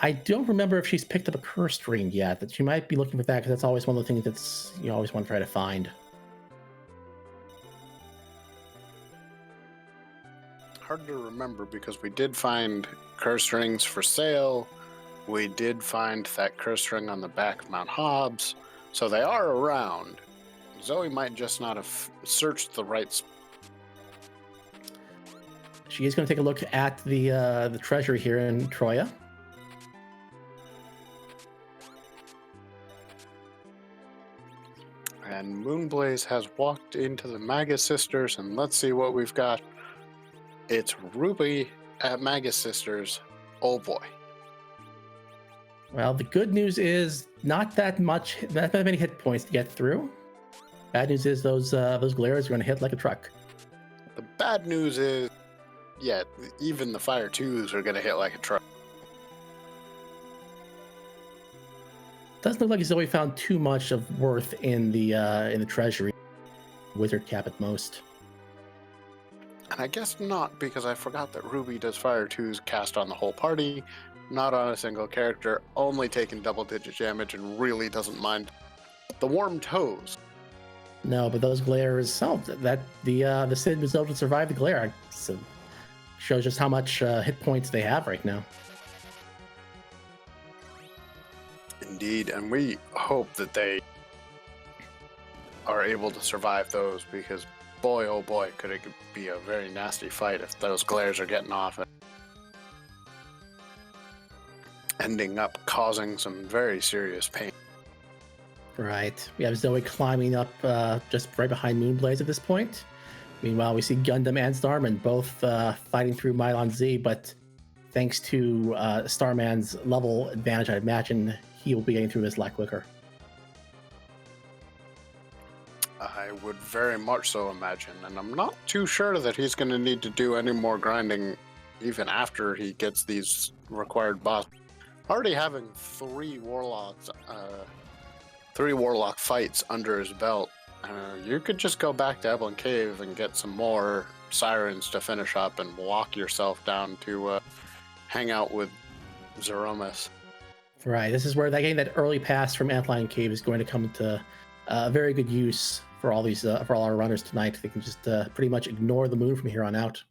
I don't remember if she's picked up a cursed ring yet. That she might be looking for that, because that's always one of the things that's you always want to try to find. Hard to remember because we did find curse rings for sale. We did find that curse ring on the back of Mount Hobbs, so they are around. Zoe might just not have searched the right spot. She is going to take a look at the treasury here in Troya. And Moonblaze has walked into the Maga Sisters, and let's see what we've got. It's Ruby at Magus Sisters. Oh boy. Well, the good news is not that many hit points to get through. Bad news is those glares are going to hit like a truck. The bad news is, yeah, even the Fire 2s are going to hit like a truck. Doesn't look like Zoe found too much of worth in the treasury. Wizard cap at most. And I guess not, because I forgot that Ruby does Fire 2s cast on the whole party, not on a single character, only taking double-digit damage and really doesn't mind the warm toes. No, but those glares. Oh, that the Sid was able to survive the glare. So shows just how much hit points they have right now. Indeed, and we hope that they are able to survive those, because boy, oh boy, could it be a very nasty fight if those glares are getting off and ending up causing some very serious pain. Right. We have Zoe climbing up just right behind Moonblaze at this point. Meanwhile, we see Gundam and Starman both fighting through Mylon Z, but thanks to Starman's level advantage, I imagine he will be getting through this a lot quicker. I would very much so imagine, and I'm not too sure that he's going to need to do any more grinding even after he gets these required boss. Already having three warlock fights under his belt, you could just go back to Evelyn Cave and get some more sirens to finish up and walk yourself down to hang out with Zeromus. Right. This is where getting that early pass from Antlion Cave is going to come to very good use for all these for all our runners tonight. They can just pretty much ignore the moon from here on out.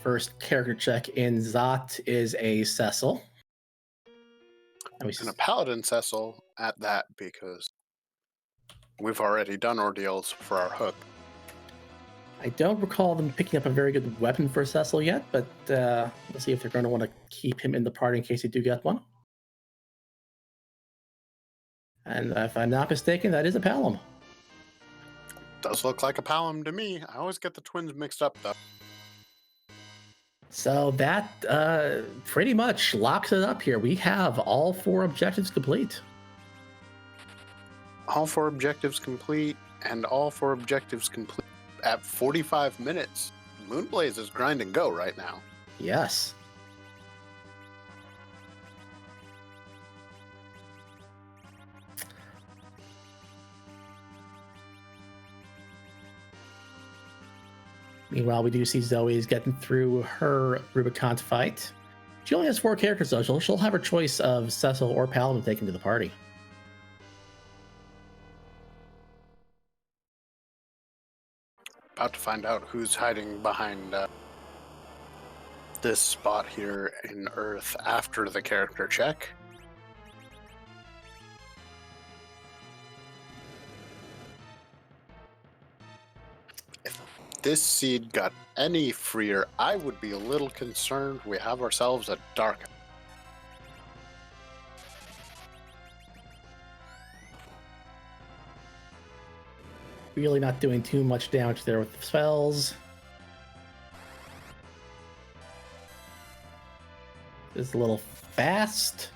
First character check in Zot is a Cecil. And a Paladin Cecil at that, because we've already done ordeals for our hook. I don't recall them picking up a very good weapon for Cecil yet, but we'll see if they're going to want to keep him in the party in case they do get one. And if I'm not mistaken, that is a Palom. Does look like a Palom to me. I always get the twins mixed up, though. So that pretty much locks it up here. We have all 4 objectives complete. All 4 objectives complete, and all 4 objectives complete at 45 minutes. Moonblaze is grind and go right now. Yes. Meanwhile, we do see Zoe's getting through her Rubicon fight. She only has 4 characters, though. She'll have her choice of Cecil or Paladin taken to the party. About to find out who's hiding behind this spot here in Earth after the character check. If this seed got any freer, I would be a little concerned. We have ourselves a dark. Really not doing too much damage there with the spells. It's a little fast.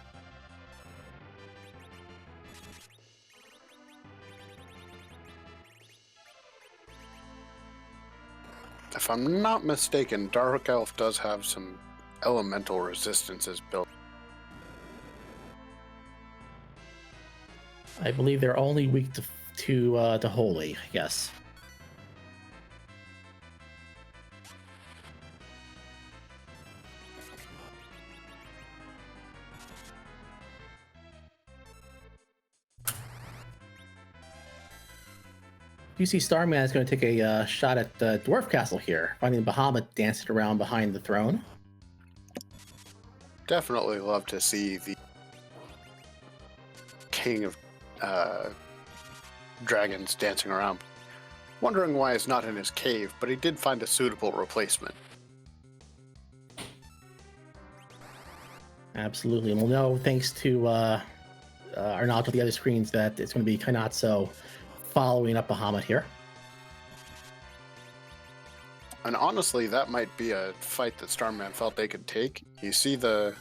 If I'm not mistaken, Dark Elf does have some elemental resistances built. I believe they're only weak to holy, I guess. You see Starman is going to take a shot at the Dwarf Castle here, finding Bahamut dancing around behind the throne. Definitely love to see the King of Dragons dancing around. wondering why it's not in his cave, but he did find a suitable replacement. Absolutely. And we'll know, thanks to our knowledge of the other screens, that it's going to be Kainatsu following up Bahamut here. And honestly, that might be a fight that Starman felt they could take. You see the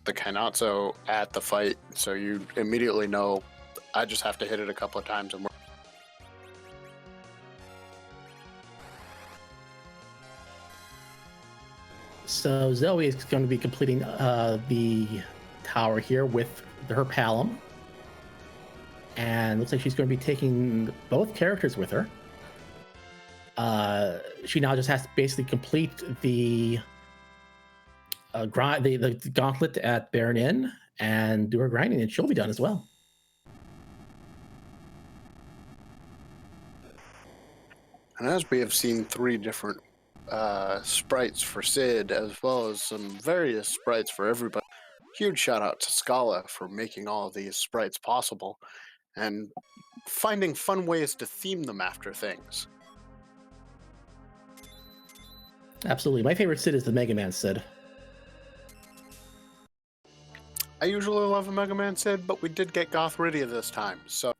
Kainatsu at the fight, so you immediately know I just have to hit it a couple of times and we're... So Zoe is going to be completing the tower here with her Palom. And looks like she's going to be taking both characters with her. She now just has to basically complete the the gauntlet at Baron Inn and do her grinding, and she'll be done as well. And as we have seen 3 different sprites for Sid, as well as some various sprites for everybody, huge shout out to Scala for making all of these sprites possible and finding fun ways to theme them after things. Absolutely. My favorite Sid is the Mega Man Sid. I usually love a Mega Man Sid, but we did get Gothridia this time, so...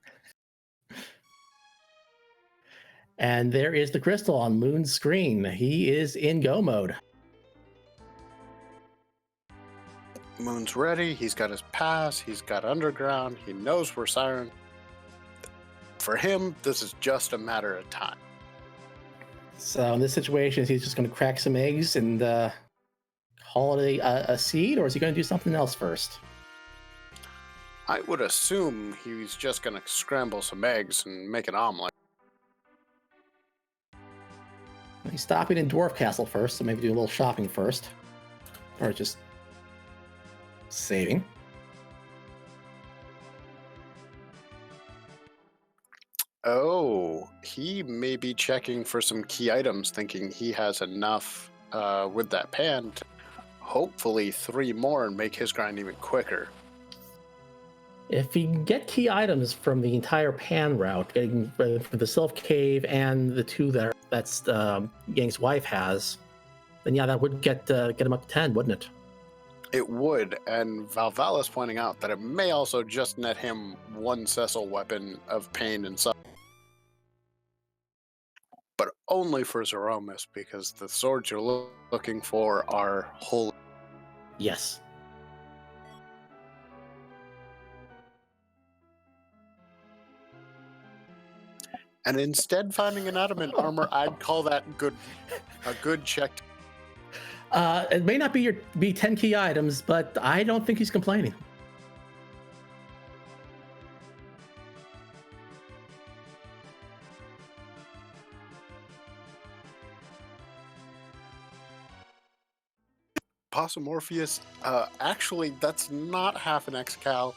And there is the crystal on Moon's screen. He is in go mode. Moon's ready, he's got his pass, he's got underground, he knows we're Siren. For him, this is just a matter of time. So in this situation, he's just going to crack some eggs and call it a seed, or is he going to do something else first? I would assume he's just going to scramble some eggs and make an omelet. He's stopping in Dwarf Castle first, so maybe do a little shopping first. Or just saving. Oh, he may be checking for some key items, thinking he has enough with that pan to hopefully 3 more and make his grind even quicker. If he can get key items from the entire pan route, getting for the Sylph Cave and the 2 that's Yang's wife has, then yeah, that would get him up to 10, wouldn't it? It would, and Valvalis pointing out that it may also just net him 1 Cecil weapon of pain and suffering. But only for Zeromus, because the swords you're looking for are holy. Yes. And instead finding an adamant armor, I'd call that a good check. It may not be 10 key items, but I don't think he's complaining. Possum Morpheus, actually, that's not half an X-Cal.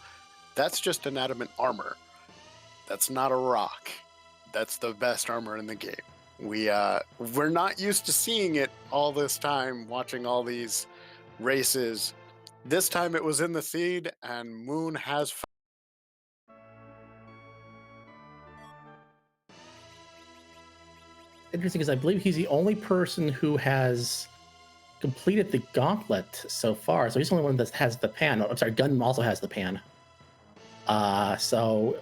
That's just an adamant armor. That's not a rock. That's the best armor in the game. We're not used to seeing it all this time, watching all these races. This time it was in the seed, and Moon has... Interesting, because I believe he's the only person who has completed the gauntlet so far. So he's the only one that has the pan. Oh, I'm sorry, Gundam also has the pan. So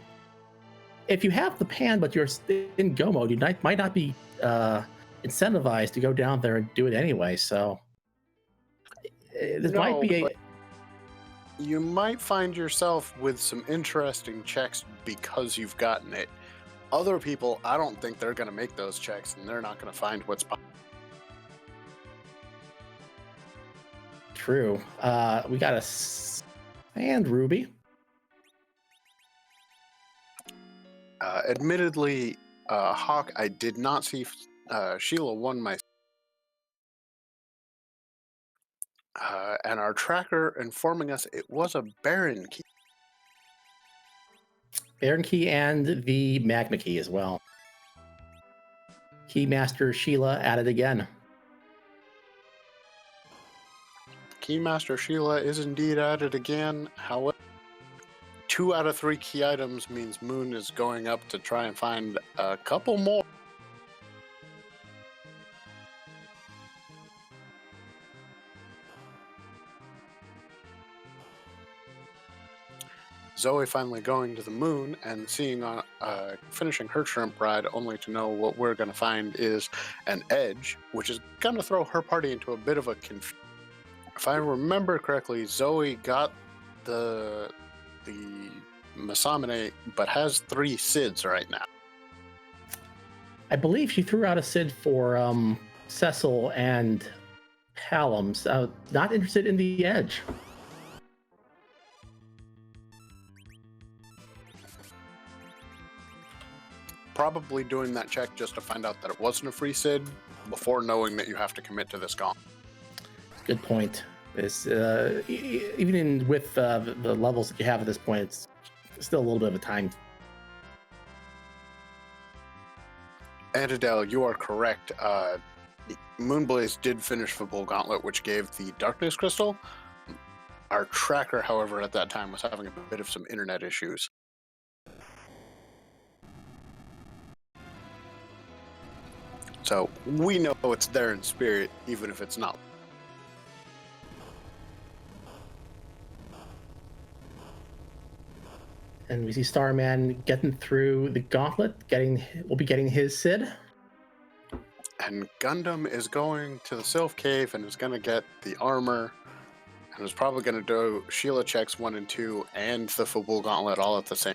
if you have the pan, but you're in go mode, you might not be incentivized to go down there and do it anyway. So this might be you might find yourself with some interesting checks because you've gotten it. Other people, I don't think they're going to make those checks, and they're not going to find what's behind. True. We got a sand ruby. Admittedly, Hawk, I did not see Sheila won my... and our tracker informing us it was a Baron key. Baron key and the Magma key as well. Keymaster Sheila at it again. Keymaster Sheila is indeed at it again. However, 2 out of 3 key items means Moon is going up to try and find a couple more. Zoe finally going to the moon and seeing finishing her shrimp ride, only to know what we're going to find is an edge, which is going to throw her party into a bit of a confusion. If I remember correctly, Zoe got the Masamune, but has 3 Sids right now. I believe she threw out a Sid for Cecil and Hallam's. Not interested in the edge. Probably doing that check just to find out that it wasn't a free Sid before knowing that you have to commit to this gauntlet. Good point. This even with the levels that you have at this point, it's still a little bit of a time. And Adele, you are correct. Moonblaze did finish the Bull Gauntlet, which gave the Darkness Crystal. Our tracker, however, at that time was having a bit of some internet issues. So we know it's there in spirit, even if it's not. And we see Starman getting through the gauntlet, will be getting his Sid. And Gundam is going to the Sylph Cave and is going to get the armor, and is probably going to do Sheila checks 1 and 2 and the Full Gauntlet all at the same.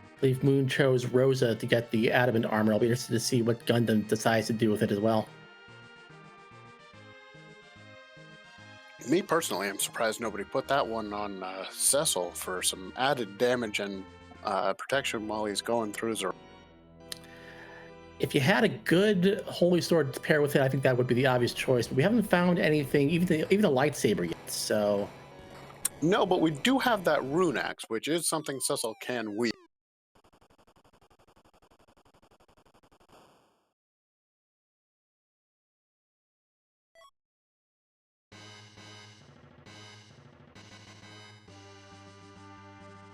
I believe Moon chose Rosa to get the adamant armor. I'll be interested to see what Gundam decides to do with it as well. Me personally, I'm surprised nobody put that one on Cecil for some added damage and protection while he's going through his. If you had a good Holy Sword to pair with it, I think that would be the obvious choice. But we haven't found anything, even a lightsaber yet. So no, but we do have that rune axe, which is something Cecil can wield.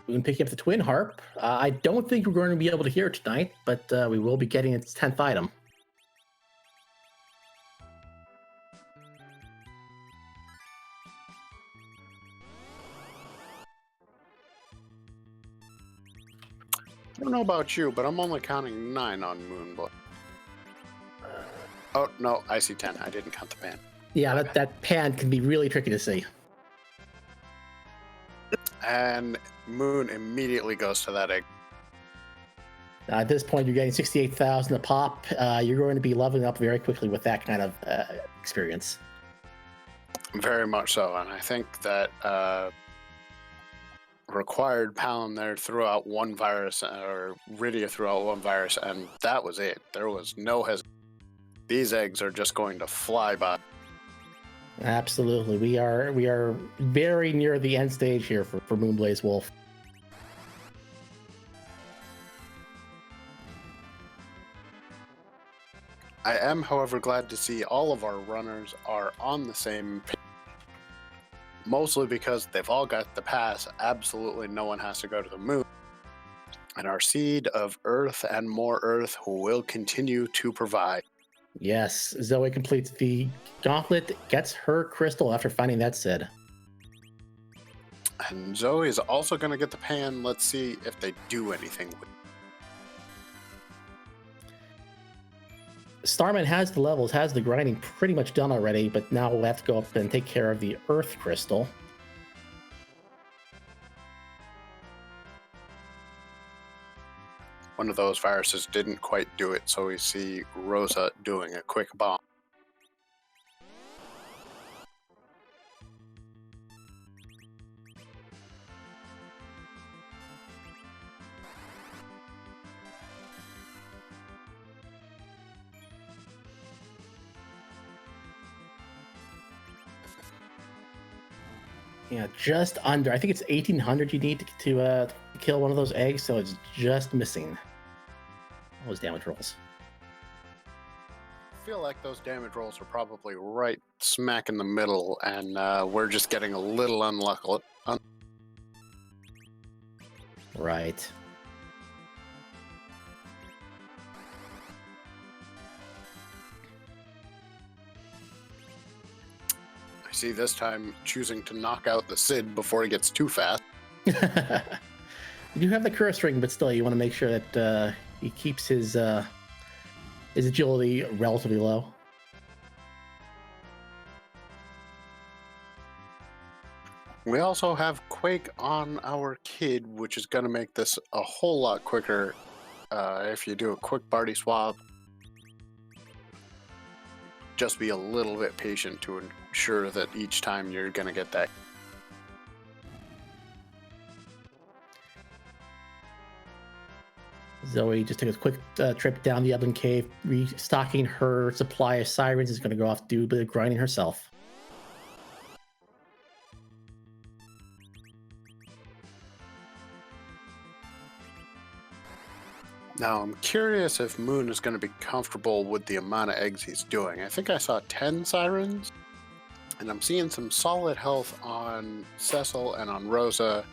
we can pick up the Twin Harp. I don't think we're going to be able to hear it tonight, but we will be getting its 10th item. I don't know about you, but I'm only counting 9 on Moonblaze. Oh, no, I see 10. I didn't count the pan. Yeah, that pan can be really tricky to see. And Moon immediately goes to that egg. At this point, you're getting 68,000 a pop. You're going to be leveling up very quickly with that kind of experience. Very much so, and I think that required Palom there threw out 1 virus, or Rydia threw out 1 virus, and that was it. There was no hesitation. These eggs are just going to fly by. Absolutely, we are very near the end stage here for Moonblaze Wolf. I am, however, glad to see all of our runners are on the same page. Mostly because they've all got the pass. Absolutely no one has to go to the moon. And our seed of Earth and more Earth who will continue to provide. Yes, Zoe completes the gauntlet, gets her crystal after finding that Sid. And Zoe is also going to get the pan. Let's see if they do anything with it. Starman has the levels, has the grinding pretty much done already, but now we'll have to go up and take care of the Earth crystal. One of those viruses didn't quite do it, so we see Rosa doing a quick bomb. Yeah, just under. I think it's 1,800 you need to kill one of those eggs, so it's just missing all those damage rolls. I feel like those damage rolls are probably right smack in the middle, and we're just getting a little unlucky. Right. I see this time choosing to knock out the Cid before he gets too fast. You do have the curse ring, but still, you want to make sure that he keeps his agility relatively low. We also have Quake on our kid, which is going to make this a whole lot quicker if you do a quick party swap. Just be a little bit patient to ensure that each time you're going to get that. Zoe just took a quick trip down the Oven Cave, restocking her supply of sirens. Is going to go off do a bit of grinding herself. Now, I'm curious if Moon is going to be comfortable with the amount of eggs he's doing. I think I saw 10 sirens, and I'm seeing some solid health on Cecil and on Rosa,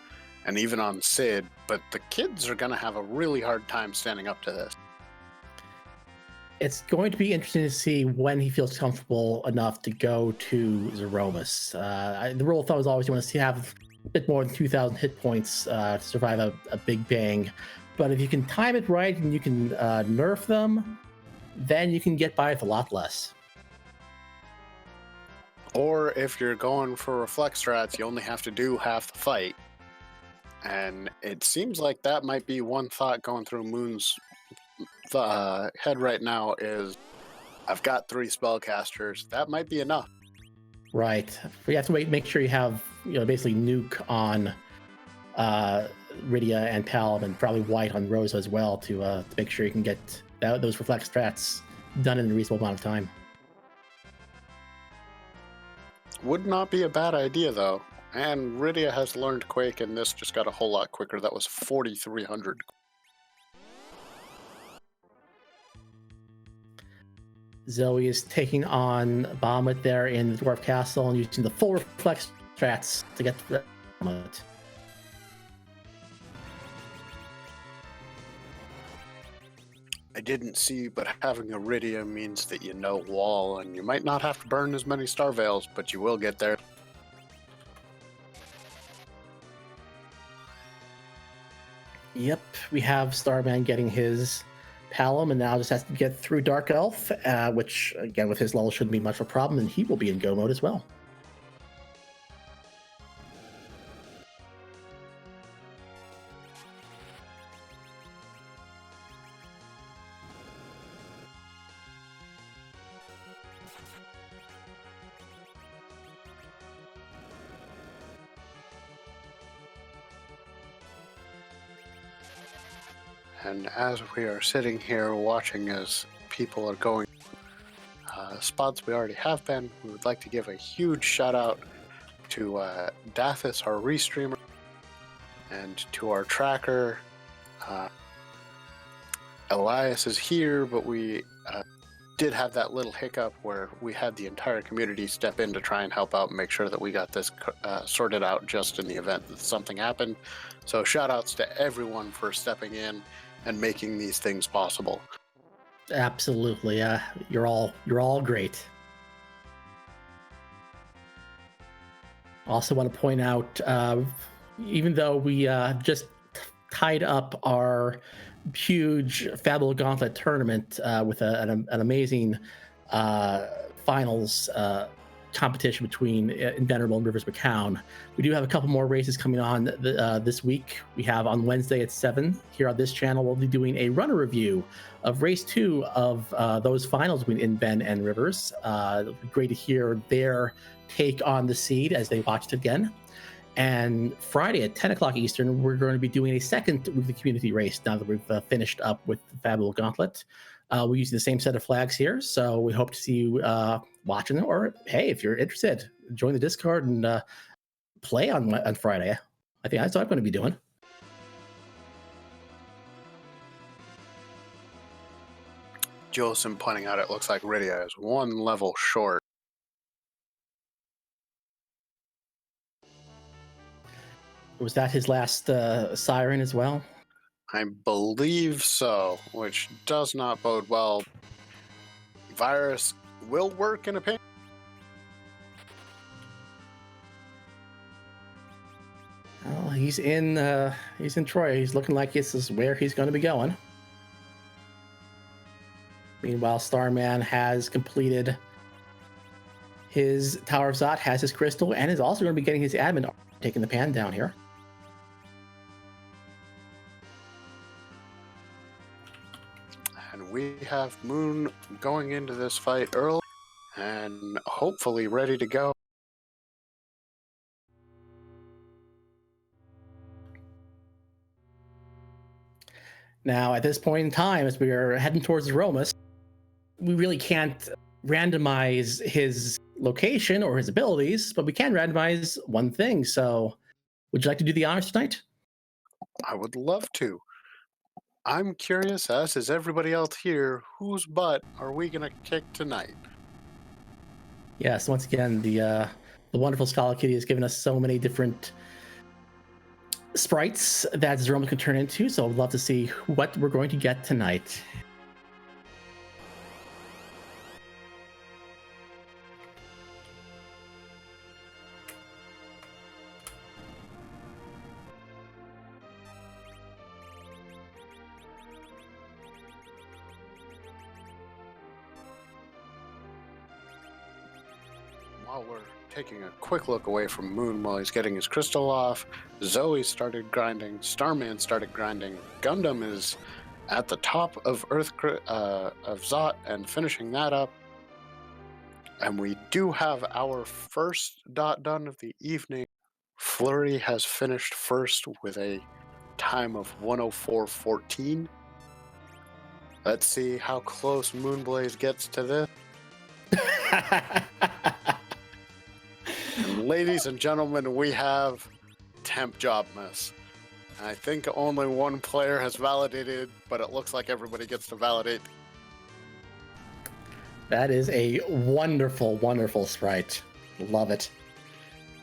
and even on Cid, but the kids are going to have a really hard time standing up to this. It's going to be interesting to see when he feels comfortable enough to go to Zeromus. The rule of thumb is always you want to have a bit more than 2,000 hit points to survive a big bang. But if you can time it right and you can nerf them, then you can get by with a lot less. Or if you're going for reflex strats, you only have to do half the fight. And it seems like that might be one thought going through Moon's head right now is, I've got 3 spellcasters. That might be enough. Right. But you have to make sure you have basically nuke on Rydia and Palom, and probably white on Rosa as well to make sure you can get those reflex strats done in a reasonable amount of time. Would not be a bad idea, though. And Rydia has learned Quake, and this just got a whole lot quicker. That was 4,300. Zoe is taking on Bahamut there in the Dwarf Castle and using the full reflex strats to get to Bahamut. I didn't see, but having Iridia means that you know wall, and you might not have to burn as many star veils, but you will get there. Yep, we have Starman getting his Palom, and now just has to get through Dark Elf, which, again, with his level shouldn't be much of a problem, and he will be in go mode as well. And as we are sitting here watching as people are going spots we already have been, we would like to give a huge shout out to Dathis, our restreamer, and to our tracker. Elias is here, but we did have that little hiccup where we had the entire community step in to try and help out and make sure that we got this sorted out just in the event that something happened. So shout outs to everyone for stepping in and making these things possible. Absolutely. You're all great. Also want to point out, even though we just tied up our huge Fabulous Gauntlet tournament with an amazing finals competition between Invenerable and Rivers McCown. We do have a couple more races coming on this week. We have on Wednesday at 7 here on this channel. We'll be doing a runner review of race 2 of those finals between Inven and Rivers. It'll be great to hear their take on the seed as they watched it again. And Friday at 10 o'clock Eastern, we're going to be doing a second weekly community race now that we've finished up with the Fabulous Gauntlet. We're using the same set of flags here, so we hope to see you watching, or hey, if you're interested, join the Discord and play on Friday. I think that's what I'm going to be doing. Jolson pointing out it looks like Rydia is 1 level short. Was that his last siren as well? I believe so, which does not bode well. Virus will work in a pinch. he's in Troy. He's looking like this is where he's going to be going. Meanwhile, Starman has completed his Tower of Zot, has his crystal, and is also going to be getting his admin, taking the pan down here. And we have Moon going into this fight early and hopefully ready to go. Now, at this point in time, as we are heading towards Romus, we really can't randomize his location or his abilities, but we can randomize one thing. So, would you like to do the honors tonight? I would love to. I'm curious, as is everybody else here, whose butt are we going to kick tonight? Yes, once again, the wonderful Skull Kitty has given us so many different sprites that Zroma can turn into, so I'd love to see what we're going to get tonight. While we're taking a quick look away from Moon while he's getting his crystal off, Zoe started grinding, Starman started grinding, Gundam is at the top of of Zot and finishing that up. And we do have our first dot done of the evening. Flurry has finished first with a time of 104.14. Let's see how close Moonblaze gets to this. And ladies and gentlemen, we have Temp Job Miss. I think only one player has validated, but it looks like everybody gets to validate. That is a wonderful, wonderful sprite. Love it.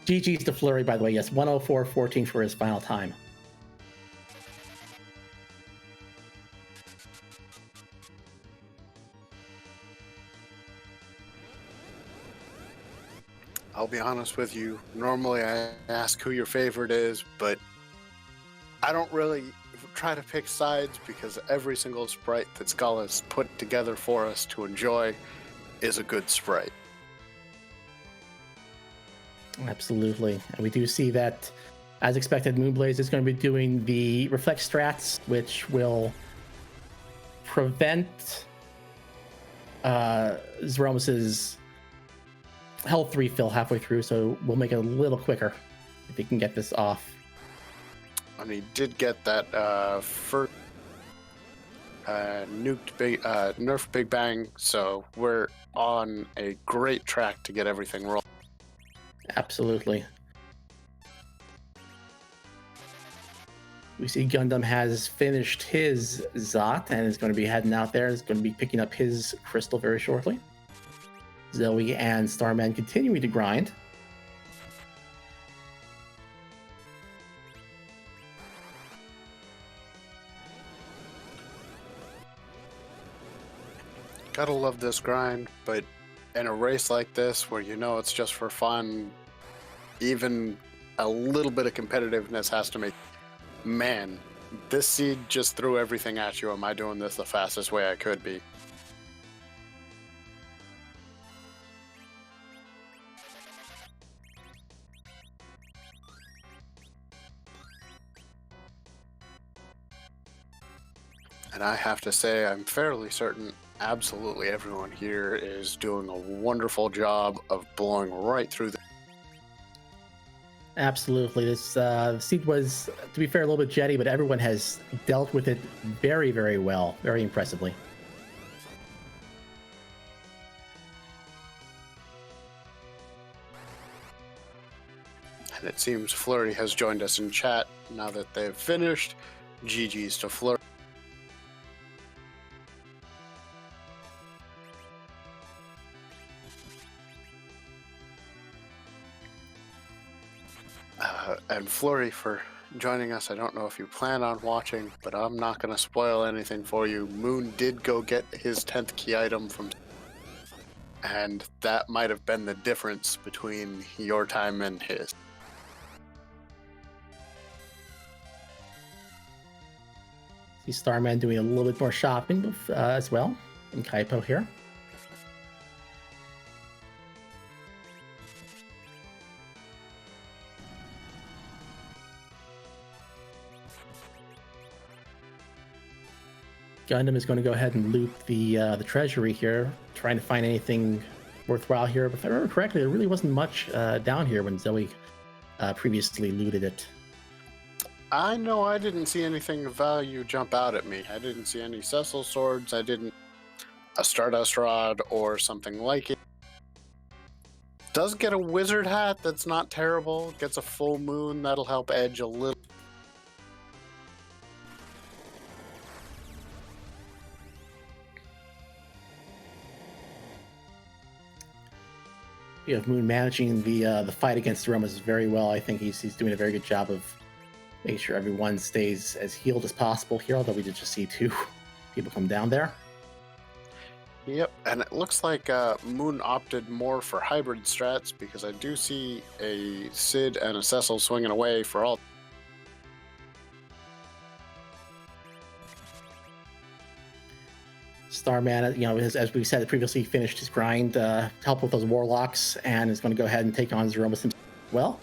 GG's to Flurry, by the way. Yes, 104.14 for his final time. I'll be honest with you. Normally I ask who your favorite is, but I don't really try to pick sides because every single sprite that Skull has put together for us to enjoy is a good sprite. Absolutely. And we do see that, as expected, Moonblaze is going to be doing the Reflect strats, which will prevent Zeromus's health refill halfway through, so we'll make it a little quicker if he can get this off. And he did get that first nerf Big Bang, so we're on a great track to get everything rolling. Absolutely. We see Gundam has finished his Zot and is going to be heading out there. Is going to be picking up his crystal very shortly. Zoe and Starman continuing to grind. Gotta love this grind, but in a race like this where you know it's just for fun, even a little bit of competitiveness has to make... Man, this seed just threw everything at you. Am I doing this the fastest way I could be? And I have to say, I'm fairly certain absolutely everyone here is doing a wonderful job of blowing right through the... Absolutely. This seed was, to be fair, a little bit jetty, but everyone has dealt with it very, very well, very impressively. And it seems Flurry has joined us in chat now that they've finished. GG's to Flurry. And Flurry for joining us. I don't know if you plan on watching, but I'm not going to spoil anything for you. Moon did go get his 10th key item from... And that might have been the difference between your time and his. See Starman doing a little bit more shopping as well in Kaipo here. Gundam is going to go ahead and loot the treasury here, trying to find anything worthwhile here. But if I remember correctly, there really wasn't much down here when Zoe previously looted it. I know I didn't see anything of value jump out at me. I didn't see any Cecil swords. I didn't a Stardust rod or something like it. Does get a wizard hat that's not terrible. Gets a full moon that'll help edge a little. You have Moon managing the fight against the Romas very well. I think he's doing a very good job of making sure everyone stays as healed as possible here, although we did just see 2 people come down there. Yep, and it looks like Moon opted more for hybrid strats because I do see a Sid and a Cecil swinging away for all. Starman, as we said previously, finished his grind to help with those warlocks and is going to go ahead and take on Zeromus himself as well.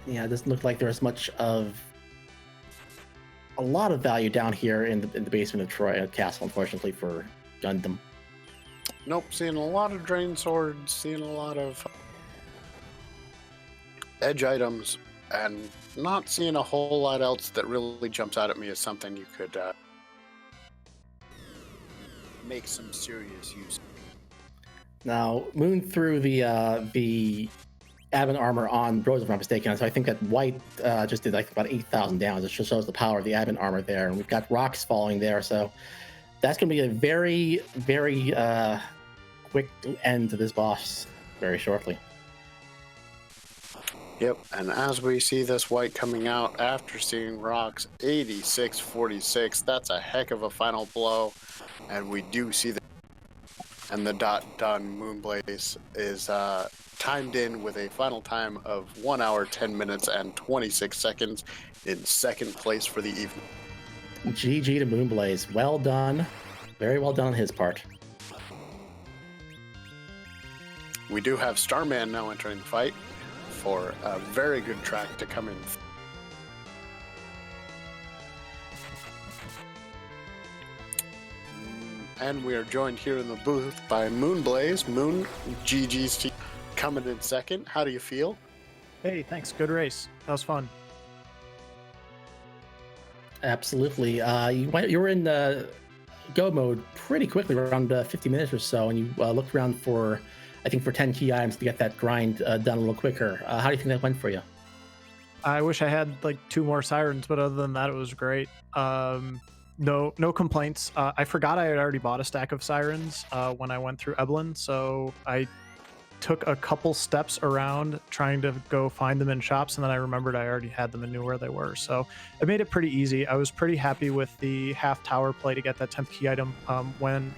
Yeah, it doesn't look like there's much of a lot of value down here in the basement of Troy Castle, unfortunately, for Gundam. Nope, seeing a lot of drain swords, seeing a lot of edge items, and not seeing a whole lot else that really jumps out at me as something you could make some serious use. Now, Moon threw the admin armor on Rose, if I'm not mistaken. So I think that White just did like about 8,000 damage. It just shows the power of the admin armor there. And we've got rocks falling there. So that's going to be a very, very quick end to this boss very shortly. Yep, and as we see this White coming out after seeing rocks, 86-46, that's a heck of a final blow. And we do see that. And the done Moonblaze is timed in with a final time of 1 hour, 10 minutes, and 26 seconds in second place for the evening. GG to Moonblaze. Well done. Very well done on his part. We do have Starman now entering the fight for a very good track to come in. And we are joined here in the booth by Moonblaze. Moon, GG's team coming in second. How do you feel? Hey, thanks. Good race. That was fun. Absolutely. You were in go mode pretty quickly, around 50 minutes or so, and you looked around for 10 key items to get that grind done a little quicker. How do you think that went for you? I wish I had like 2 more sirens, but other than that, it was great. No complaints. I forgot I had already bought a stack of sirens when I went through Eblin, so I took a couple steps around trying to go find them in shops, and then I remembered I already had them and knew where they were. So it made it pretty easy. I was pretty happy with the half tower play to get that 10th key item when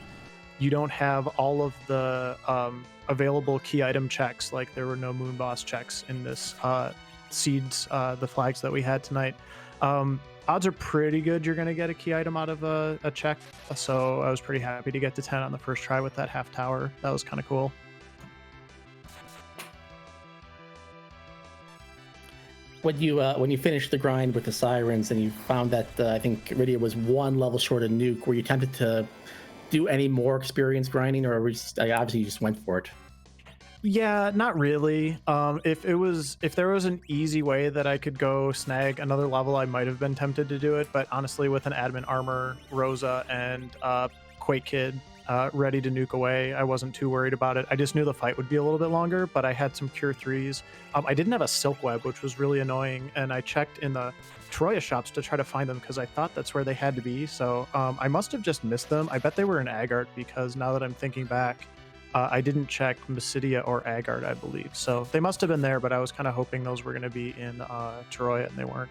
you don't have all of the available key item checks. Like there were no moon boss checks in this seeds, the flags that we had tonight. Odds are pretty good you're going to get a key item out of a check, so I was pretty happy to get to 10 on the first try with that half tower. That was kind of cool. When you finished the grind with the sirens and you found that I think Iridia was 1 level short of Nuke, were you tempted to do any more experience grinding, or obviously you just went for it? Yeah, not really. If there was an easy way that I could go snag another level, I might have been tempted to do it. But honestly, with an admin armor, Rosa, and Quake Kid, ready to nuke away. I wasn't too worried about it. I just knew the fight would be a little bit longer, but I had some Cure 3s. I didn't have a Silk Web, which was really annoying, and I checked in the Troya shops to try to find them because I thought that's where they had to be. So I must have just missed them. I bet they were in Agart because now that I'm thinking back, I didn't check Mysidia or Agart, I believe. So they must have been there, but I was kind of hoping those were going to be in Troya, and they weren't.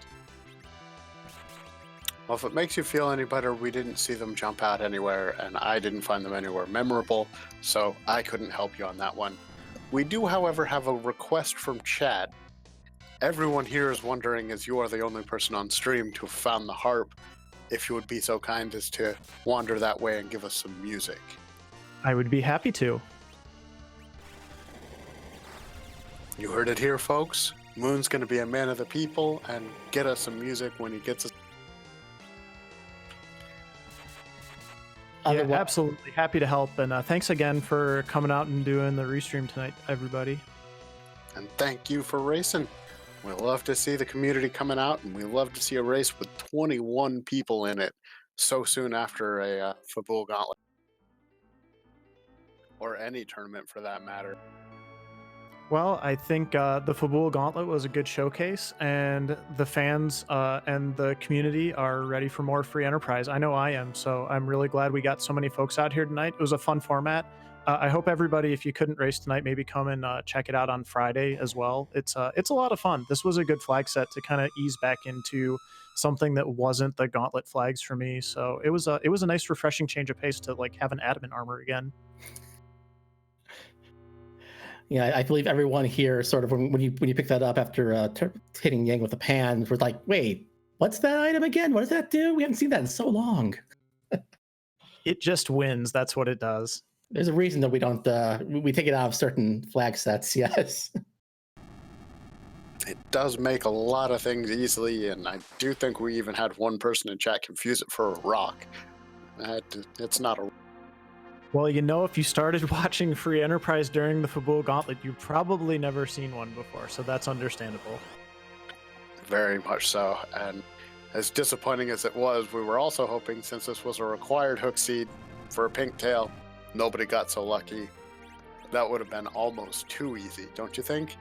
Well, if it makes you feel any better, we didn't see them jump out anywhere, and I didn't find them anywhere memorable, so I couldn't help you on that one. We do, however, have a request from chat. Everyone here is wondering, as you are the only person on stream to have found the harp, if you would be so kind as to wander that way and give us some music. I would be happy to. You heard it here, folks. Moon's going to be a man of the people and get us some music when he gets us. Yeah, absolutely happy to help, and thanks again for coming out and doing the restream tonight, everybody. And thank you for racing. We love to see the community coming out, and we love to see a race with 21 people in it so soon after a football gauntlet. Or any tournament for that matter. Well, I think the Fabul Gauntlet was a good showcase, and the fans and the community are ready for more free enterprise. I know I am, so I'm really glad we got so many folks out here tonight. It was a fun format. I hope everybody, if you couldn't race tonight, maybe come and check it out on Friday as well. It's a lot of fun. This was a good flag set to kind of ease back into something that wasn't the Gauntlet flags for me. So it was a nice, refreshing change of pace to like have an adamant armor again. Yeah, I believe everyone here sort of when you pick that up after hitting Yang with the pan was like, wait, what's that item again? What does that do? We haven't seen that in so long. It just wins. That's what it does. There's a reason that we don't we take it out of certain flag sets. Yes. It does make a lot of things easily, and I do think we even had one person in chat confuse it for a rock. It's not a. Well, you know, if you started watching Free Enterprise during the Fabul Gauntlet, you've probably never seen one before, so that's understandable. Very much so, and as disappointing as it was, we were also hoping, since this was a required hook seed for a pink tail, nobody got so lucky. That would have been almost too easy, don't you think?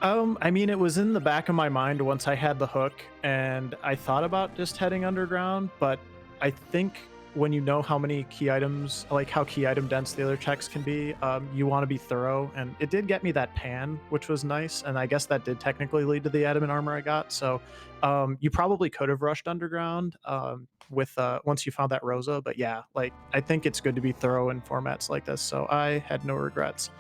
I mean, it was in the back of my mind once I had the hook, and I thought about just heading underground, but I think when you know how many key items, like how key item dense the other checks can be, you want to be thorough. And it did get me that pan, which was nice. And I guess that did technically lead to the adamant armor I got. So you probably could have rushed underground with once you found that Rosa. But yeah, like I think it's good to be thorough in formats like this. So I had no regrets.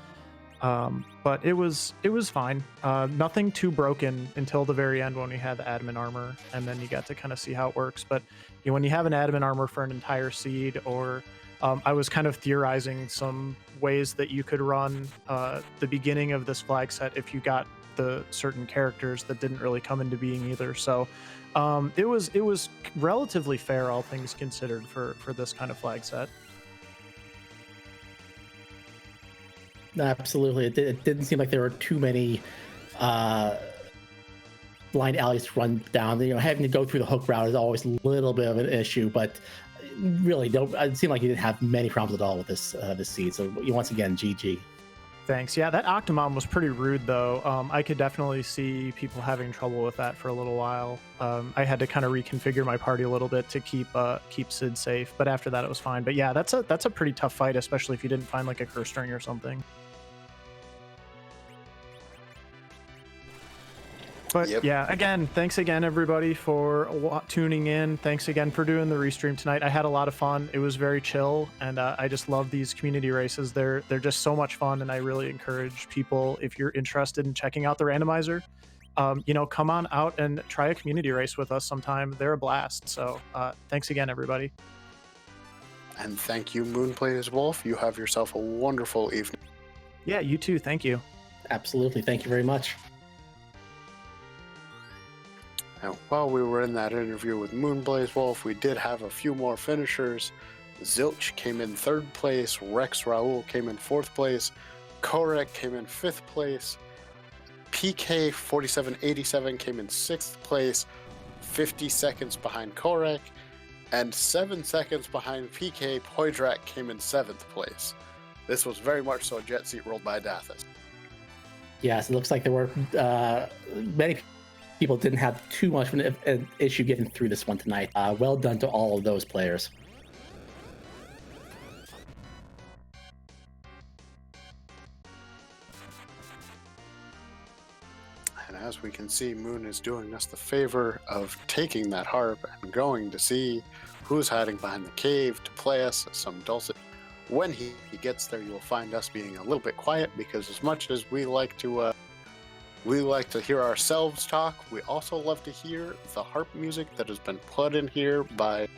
But it was fine. Nothing too broken until the very end when we had the adamant armor, and then you got to kind of see how it works. But you know, when you have an adamant armor for an entire seed, or I was kind of theorizing some ways that you could run the beginning of this flag set if you got the certain characters that didn't really come into being either. So it was relatively fair, all things considered, for this kind of flag set. Absolutely. It didn't seem like there were too many blind alleys to run down. You know, having to go through the hook route is always a little bit of an issue, but really, it seemed like you didn't have many problems at all with this seed. So once again, GG. Thanks. Yeah, that Octomom was pretty rude, though. I could definitely see people having trouble with that for a little while. I had to kind of reconfigure my party a little bit to keep Sid safe, but after that it was fine. But yeah, that's a pretty tough fight, especially if you didn't find like a curse string or something. But yep. Yeah, again, thanks again, everybody, for tuning in. Thanks again for doing the restream tonight. I had a lot of fun. It was very chill, and I just love these community races. They're just so much fun, and I really encourage people, if you're interested in checking out the randomizer, you know, come on out and try a community race with us sometime. They're a blast. So thanks again, everybody. And thank you, Moonplayers Wolf. You have yourself a wonderful evening. Yeah, you too. Thank you. Absolutely. Thank you very much. Now, while we were in that interview with Moonblaze Wolf, we did have a few more finishers. Zilch came in 3rd place, Rex Raul came in 4th place, Korek came in 5th place, PK4787 came in 6th place, 50 seconds behind Korek, And 7 seconds behind PK, Poydrak came in 7th place. This was very much so a jet seat rolled by Dathis. Yes, it looks like there were many people didn't have too much of an issue getting through this one tonight. Well done to all of those players. And as we can see, Moon is doing us the favor of taking that harp and going to see who's hiding behind the cave to play us some dulcet. When he gets there, you will find us being a little bit quiet, because as much as we like to hear ourselves talk, we also love to hear the harp music that has been put in here by,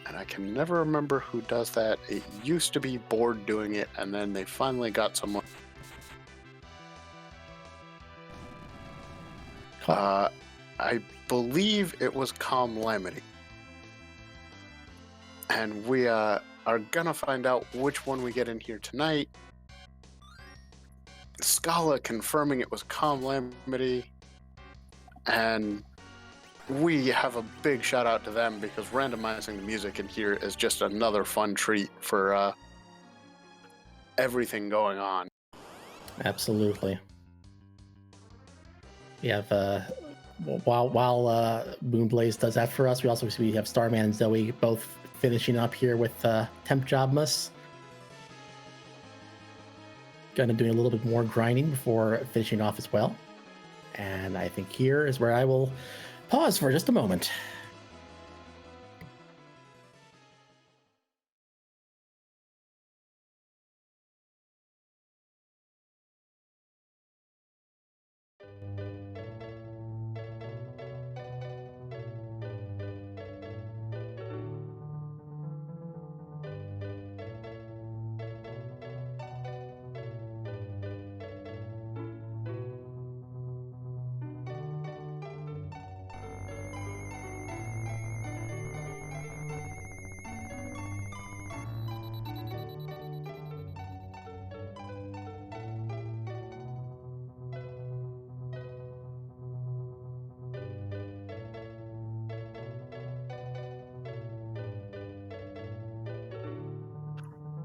and I can never remember who does that. It used to be Board doing it, and then they finally got someone. I believe it was Calamity. And we are gonna find out which one we get in here tonight. Scala confirming it was Calamity. And we have a big shout out to them, because randomizing the music in here is just another fun treat for everything going on. Absolutely. We have while Moonblaze does that for us, we have Starman and Zoe both finishing up here with Temp Jobmas. Gonna doing a little bit more grinding before finishing off as well. And I think here is where I will pause for just a moment.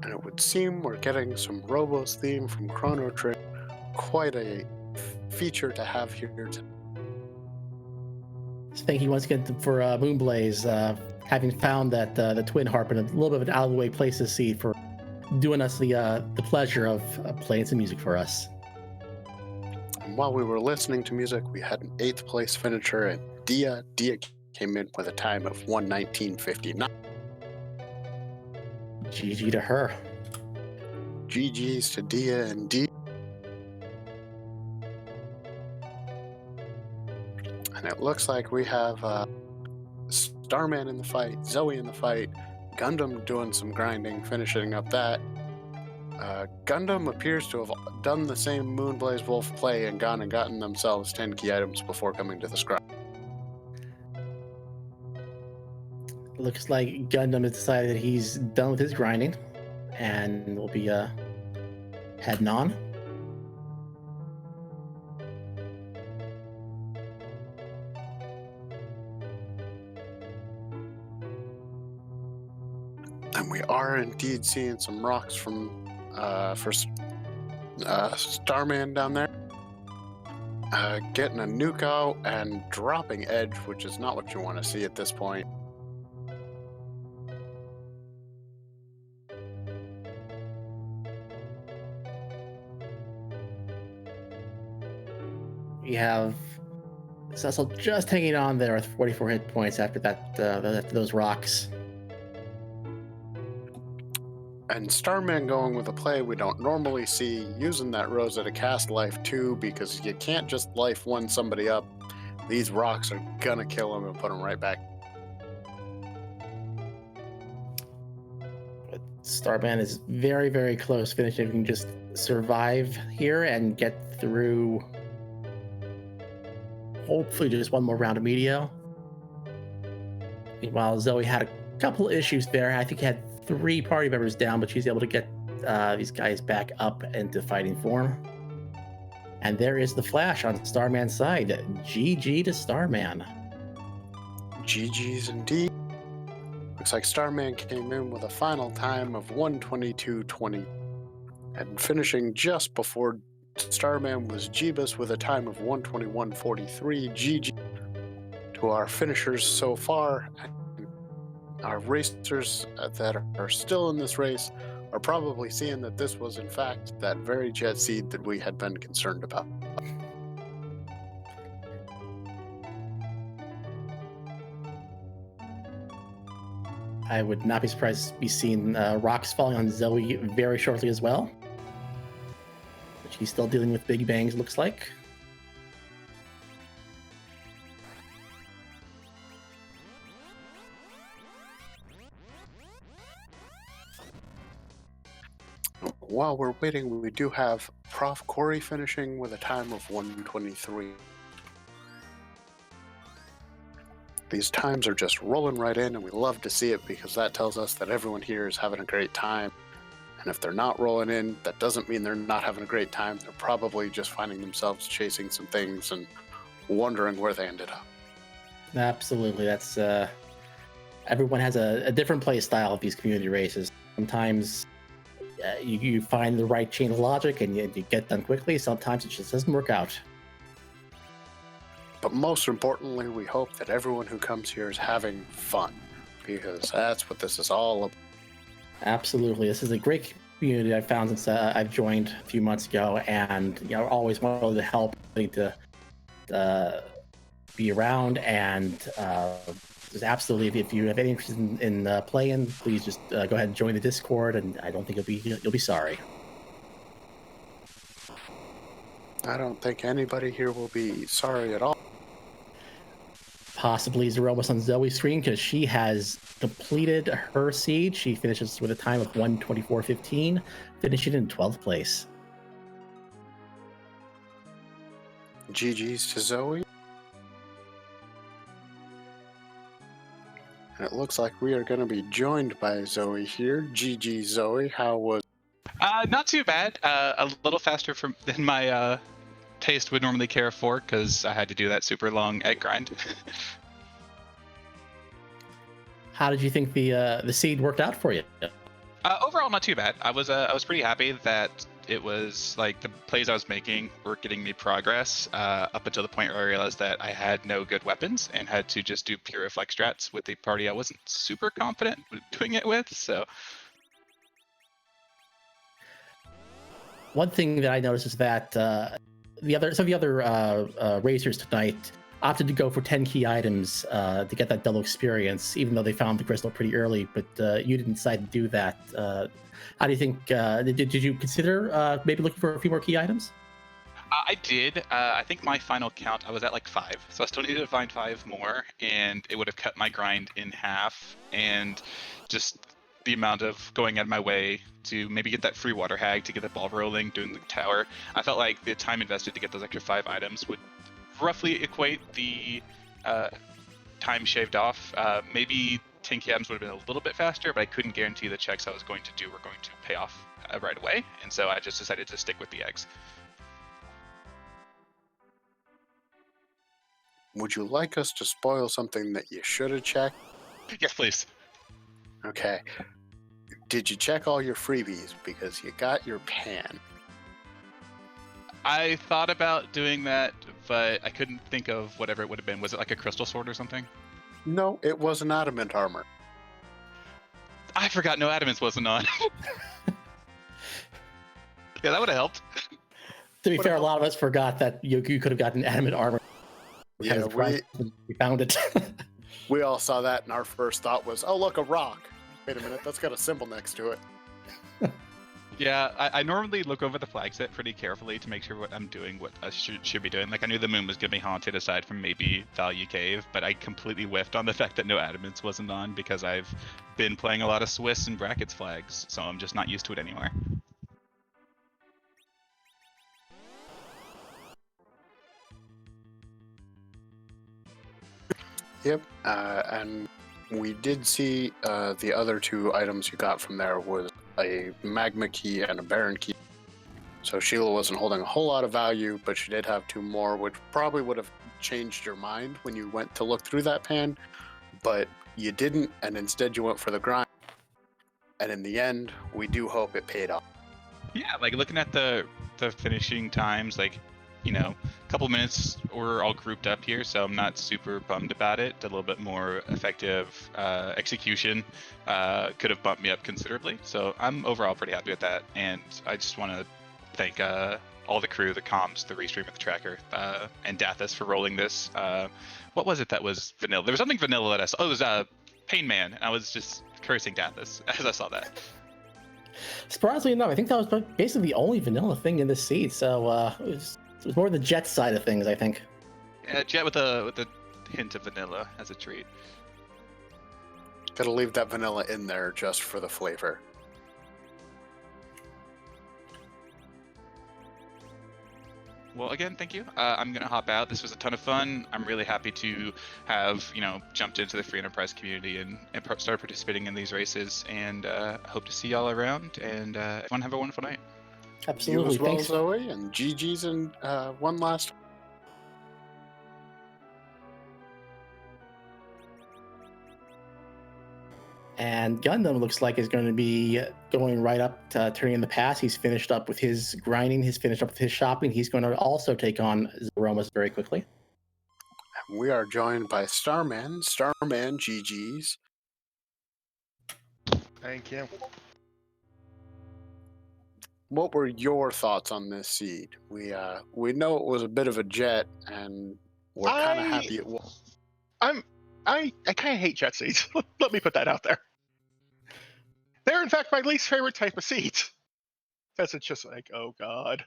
And it would seem we're getting some Robo's theme from Chrono Trigger. Quite a feature to have here tonight. Thank you once again for Moonblaze, having found that the twin harp in a little bit of an out of the way place to see, for doing us the pleasure of playing some music for us. And while we were listening to music, we had an 8th place finisher, and Dia came in with a time of 1:19:59. GG to her. GG's to Dia and D. And it looks like we have Starman in the fight, Zoe in the fight, Gundam doing some grinding, finishing up that. Gundam appears to have done the same Moonblaze Wolf play and gone and gotten themselves 10 key items before coming to the scrap. Looks like Gundam has decided that he's done with his grinding and will be heading on. And we are indeed seeing some rocks from Starman down there. Getting a nuke out and dropping Edge, which is not what you want to see at this point. We have Cecil just hanging on there with 44 hit points after those rocks. And Starman going with a play we don't normally see, using that Rosa to cast life too, because you can't just life one somebody up. These rocks are gonna kill him and put him right back. But Starman is very, very close finishing. If we can just survive here and get through, hopefully just one more round of Meteo. Meanwhile, Zoe had a couple issues there. I think he had 3 party members down, but she's able to get these guys back up into fighting form. And there is the flash on Starman's side. GG to Starman. GG's indeed. Looks like Starman came in with a final time of 1:22:20, and finishing just before Starman was Jeebus with a time of 1:21:43. GG to our finishers so far. Our racers that are still in this race are probably seeing that this was in fact that very jet seed that we had been concerned about. I would not be surprised to be seeing rocks falling on Zoe very shortly as well. But she's still dealing with big bangs, looks like. While we're waiting, we do have Prof. Corey finishing with a time of 1:23. These times are just rolling right in, and we love to see it because that tells us that everyone here is having a great time. And if they're not rolling in, that doesn't mean they're not having a great time. They're probably just finding themselves chasing some things and wondering where they ended up. Absolutely. That's everyone has a different play style of these community races. Sometimes you find the right chain of logic and you get done quickly. Sometimes it just doesn't work out. But most importantly, we hope that everyone who comes here is having fun, because that's what this is all about. Absolutely. This is a great community I've found since I've joined a few months ago, and always wanted to help to be around. And just absolutely, if you have any interest in playing, please just go ahead and join the Discord, and I don't think you'll be sorry. I don't think anybody here will be sorry at all. Possibly Zeromus on Zoe's screen because she has completed her seed. She finishes with a time of 1:24:15, finishing in 12th place. GG's to Zoe. And it looks like we are going to be joined by Zoe here. GG Zoe, how was? Not too bad. A little faster than my taste would normally care for, because I had to do that super long egg grind. How did you think the seed worked out for you? Overall, not too bad. I was pretty happy that it was like the plays I was making were getting me progress up until the point where I realized that I had no good weapons and had to just do pure reflex strats with a party I wasn't super confident with doing it with. So one thing that I noticed is that the other racers tonight opted to go for 10 key items to get that double experience, even though they found the crystal pretty early. But you didn't decide to do that. How do you think? Did you consider maybe looking for a few more key items? I did. I think my final count, I was at like 5. So I still needed to find 5 more, and it would have cut my grind in half. And just the amount of going out of my way to maybe get that free water hag, to get the ball rolling, doing the tower. I felt like the time invested to get those extra 5 items would roughly equate the time shaved off. Maybe 10 KMs would have been a little bit faster, but I couldn't guarantee the checks I was going to do were going to pay off right away. And so I just decided to stick with the eggs. Would you like us to spoil something that you should have checked? Yes, please. Okay. Did you check all your freebies? Because you got your pan. I thought about doing that, but I couldn't think of whatever it would have been. Was it like a crystal sword or something? No, it was an adamant armor. I forgot no adamants wasn't on. Yeah, that would have helped. To be fair, a lot of us forgot that you could have gotten adamant armor. Yeah, we found it. We all saw that, and our first thought was, oh, look, a rock. Wait a minute, that's got a symbol next to it. Yeah, I normally look over the flag set pretty carefully to make sure what I'm doing, what I should be doing. Like, I knew the moon was going to be haunted aside from maybe Value Cave, but I completely whiffed on the fact that no adamants wasn't on because I've been playing a lot of Swiss and brackets flags, so I'm just not used to it anymore. Yep, and we did see the other 2 items you got from there was a magma key and a baron key. So Sheila wasn't holding a whole lot of value, but she did have 2 more, which probably would have changed your mind when you went to look through that pan. But you didn't, and instead you went for the grind. And in the end, we do hope it paid off. Yeah, like looking at the finishing times, like, you know, a couple minutes we're all grouped up here, so I'm not super bummed about it. A little bit more effective execution could have bumped me up considerably. So I'm overall pretty happy with that, and I just want to thank all the crew, the comms, the restreamer, the tracker, and Dathis for rolling this. What was it that was vanilla? There was something vanilla that I saw. Oh, it was Pain Man, and I was just cursing Dathis as I saw that. Surprisingly enough, I think that was basically the only vanilla thing in this seed. So it was more the Jet side of things, I think. Yeah, Jet with a hint of vanilla as a treat. Gotta leave that vanilla in there just for the flavor. Well, again, thank you. I'm gonna hop out. This was a ton of fun. I'm really happy to have jumped into the free enterprise community and start participating in these races. And hope to see y'all around. And everyone have a wonderful night. Absolutely. You as well, Thanks. Zoe, and GG's, and one last. And Gundam looks like is going to be going right up to turning in the pass. He's finished up with his grinding. He's finished up with his shopping. He's going to also take on Zeromus very quickly. We are joined by Starman. Starman, GG's. Thank you. What were your thoughts on this seed? We know it was a bit of a jet, and we're kind of happy it was. I kind of hate jet seeds. Let me put that out there. They're in fact my least favorite type of seeds, because it's just like, oh god,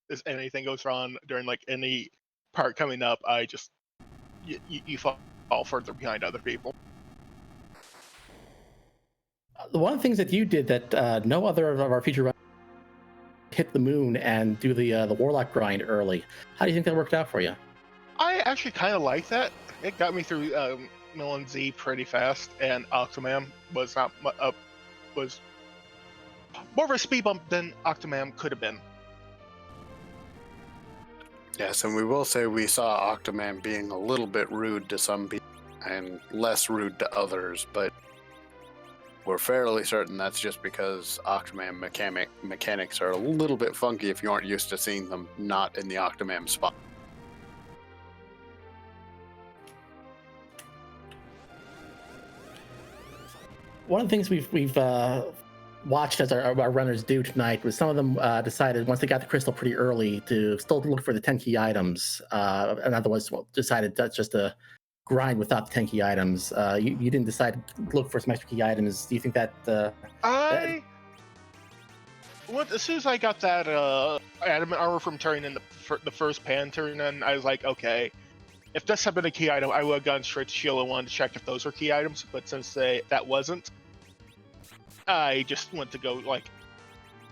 if anything goes wrong during like any part coming up, I just you fall further behind other people. One of the things that you did that no other of our feature hit the moon and do the Warlock grind early. How do you think that worked out for you? I actually kind of like that. It got me through Mill Z pretty fast, and Octomam was not was more of a speed bump than Octomam could have been. Yes, and we will say we saw Octoman being a little bit rude to some people and less rude to others, but we're fairly certain that's just because Octoman mechanics are a little bit funky if you aren't used to seeing them not in the Octoman spot. One of the things we've watched as our runners do tonight was some of them decided once they got the crystal pretty early to still look for the 10 key items, and otherwise decided that's just to grind without the 10 key items. You didn't decide to look for some extra key items. Do you think that As soon as I got that adamant armor from turning in the first pan turn in, I was like, okay, if this had been a key item, I would have gone straight to Sheila 1 to check if those were key items, but since that wasn't, I just went to go, like,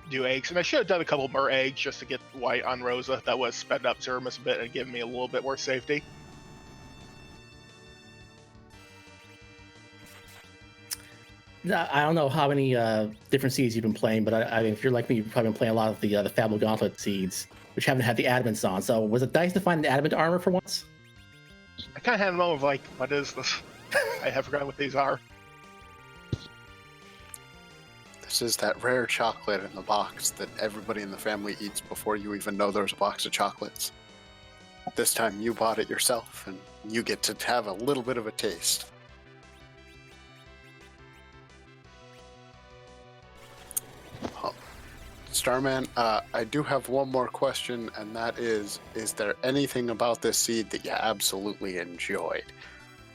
do eggs. And I should have done a couple more eggs just to get white on Rosa. That was sped up Zeromus a bit and given me a little bit more safety. I don't know how many different seeds you've been playing, but I mean, if you're like me, you've probably been playing a lot of the Fable Gauntlet seeds, which haven't had the adamants on. So was it nice to find an adamant armor for once? I kind of had a moment of like, what is this? I have forgotten what these are. This is that rare chocolate in the box that everybody in the family eats before you even know there's a box of chocolates. This time you bought it yourself, and you get to have a little bit of a taste. Starman, I do have one more question, and that is there anything about this seed that you absolutely enjoyed,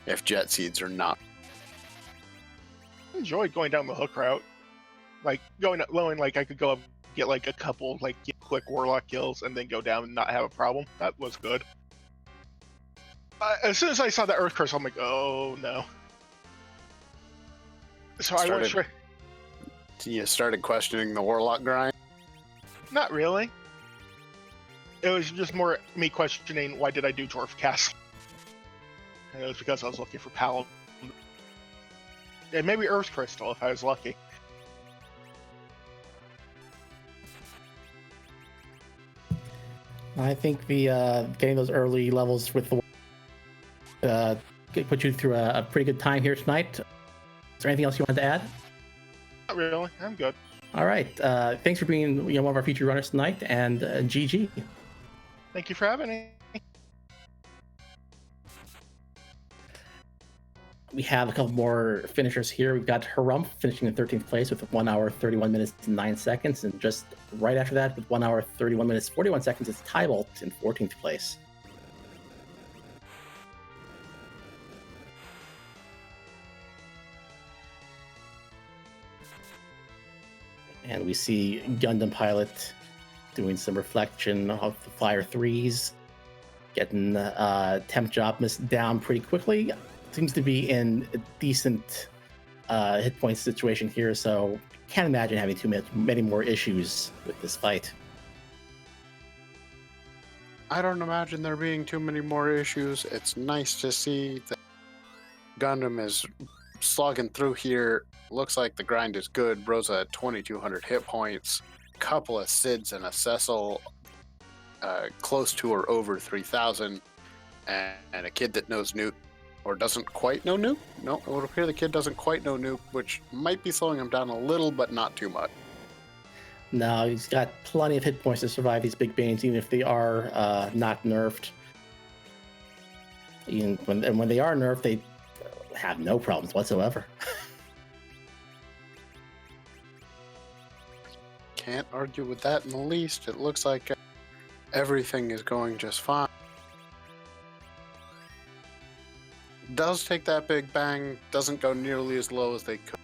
if jet seeds are not? I enjoyed going down the hook route. Like, going up low, and like, I could go up, get like a couple, like, quick Warlock kills, and then go down and not have a problem. That was good. As soon as I saw the Earth Curse, I'm like, oh no. So I went straight. You started questioning the Warlock grind? Not really. It was just more me questioning why did I do Dwarf Castle. And it was because I was looking for Paladin. And maybe Earth Crystal if I was lucky. I think the getting those early levels with the put you through a pretty good time here tonight. Is there anything else you wanted to add? Not really. I'm good. All right. Thanks for being one of our featured runners tonight, and GG. Thank you for having me. We have a couple more finishers here. We've got Harumph finishing in 13th place with 1 hour, 31 minutes, and 9 seconds. And just right after that, with 1 hour, 31 minutes, 41 seconds, it's Tybolt in 14th place. And we see Gundam Pilot doing some reflection of the Fire 3s, getting Temp Job down pretty quickly. Seems to be in a decent hit point situation here, so can't imagine having many more issues with this fight. I don't imagine there being too many more issues. It's nice to see that Gundam is slogging through here. Looks like the grind is good. Rosa at 2,200 hit points. Couple of Sids and a Cecil close to or over 3,000. And a kid that knows Nuke. Or doesn't quite know Nuke? No, it would appear the kid doesn't quite know Nuke, which might be slowing him down a little, but not too much. No, he's got plenty of hit points to survive these big banes, even if they are not nerfed. Even when they are nerfed, they have no problems whatsoever. Can't argue with that in the least. It looks like everything is going just fine. Does take that big bang, doesn't go nearly as low as they could.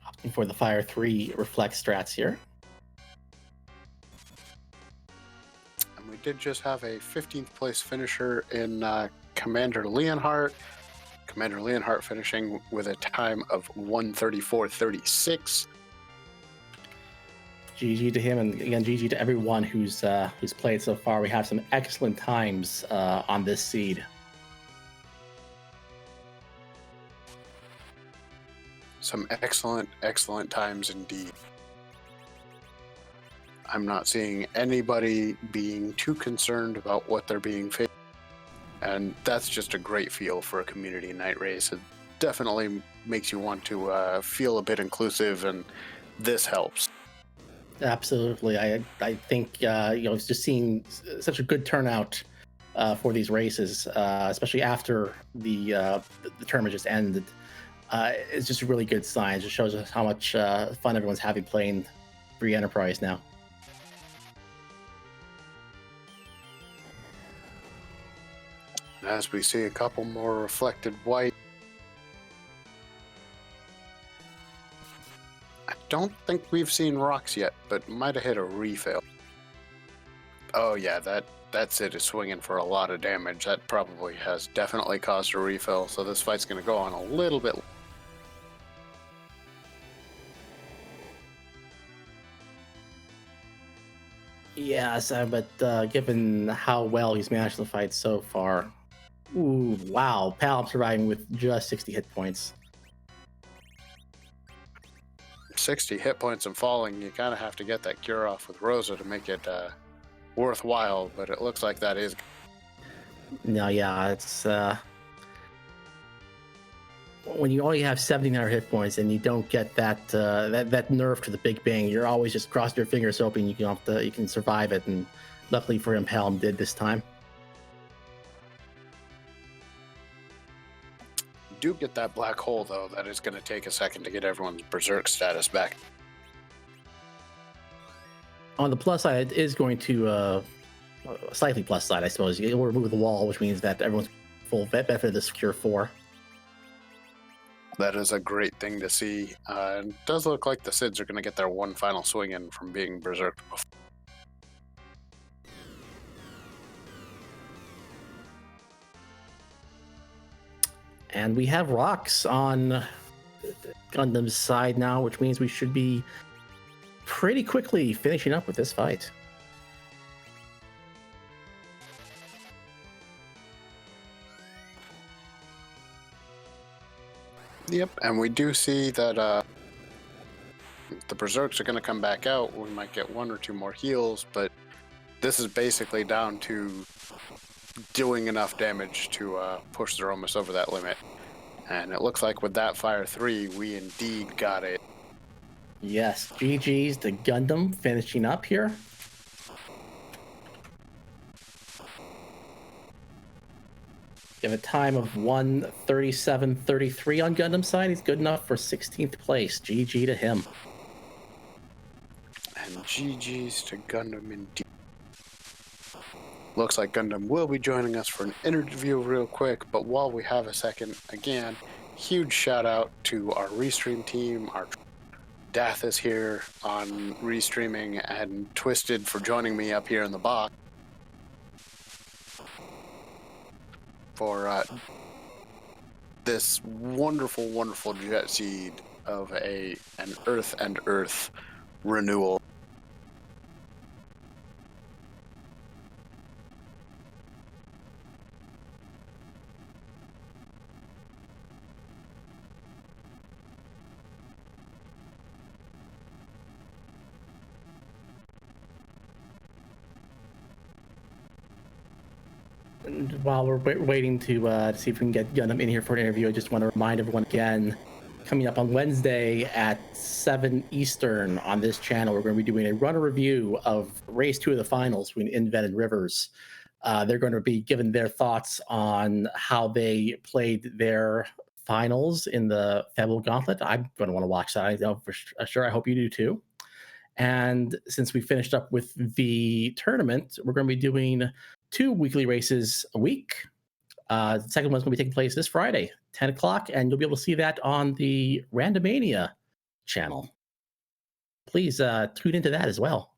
Opting for the Fire 3 reflex strats here. And we did just have a 15th place finisher in Commander Leonhardt. Commander Leonhardt finishing with a time of 1:34.36. GG to him, and again, GG to everyone who's played so far. We have some excellent times on this seed. Some excellent, excellent times indeed. I'm not seeing anybody being too concerned about what they're being faced. And that's just a great feel for a community night race. It definitely makes you want to feel a bit inclusive, and this helps. Absolutely, I think it's just seeing such a good turnout for these races, especially after the tournament just ended. It's just a really good sign. It just shows us how much fun everyone's having playing Free Enterprise now. As we see a couple more reflected white. I don't think we've seen rocks yet, but might have hit a refill. Oh yeah, that's it is swinging for a lot of damage. That probably has definitely caused a refill, so this fight's going to go on a little bit. Yes, but given how well he's managed the fight so far, ooh, wow, Palom surviving with just 60 hit points. 60 hit points and falling, you kind of have to get that cure off with Rosa to make it worthwhile, but it looks like that is. No, yeah, it's when you only have 79 hit points and you don't get that that nerf to the Big Bang, you're always just crossing your fingers hoping you can survive it. And luckily for him, Palom did this time. Do get that black hole though. That is going to take a second to get everyone's berserk status back. On the plus side, it is going to slightly plus side, I suppose. It will remove the wall, which means that everyone's full benefit of this Cure 4. That is a great thing to see. It does look like the Sids are going to get their one final swing in from being berserked before. And we have rocks on Gundam's side now, which means we should be pretty quickly finishing up with this fight. Yep, and we do see that the berserks are going to come back out. We might get one or two more heals, but this is basically down to doing enough damage to push the Romus over that limit. And it looks like with that Fire 3, we indeed got it. Yes, GG's to Gundam finishing up here. You have a time of 1:37.33 on Gundam's side. He's good enough for 16th place. GG to him. And GG's to Gundam indeed. Looks like Gundam will be joining us for an interview real quick, but while we have a second, again, huge shout out to our restream team. Our Dath is here on restreaming, and Twisted for joining me up here in the box for this wonderful, wonderful jet seed of an Earth and Earth renewal. And while we're waiting to see if we can get Gundam in here for an interview, I just want to remind everyone again, coming up on Wednesday at 7 Eastern on this channel, we're going to be doing a runner review of Race 2 of the finals between Inven and Rivers. They're going to be giving their thoughts on how they played their finals in the Fable Gauntlet. I'm going to want to watch that. I know for sure. I hope you do too. And since we finished up with the tournament, we're going to be doing 2 weekly races a week. The second one's going to be taking place this Friday, 10 o'clock, and you'll be able to see that on the Randomania channel. Please tune into that as well.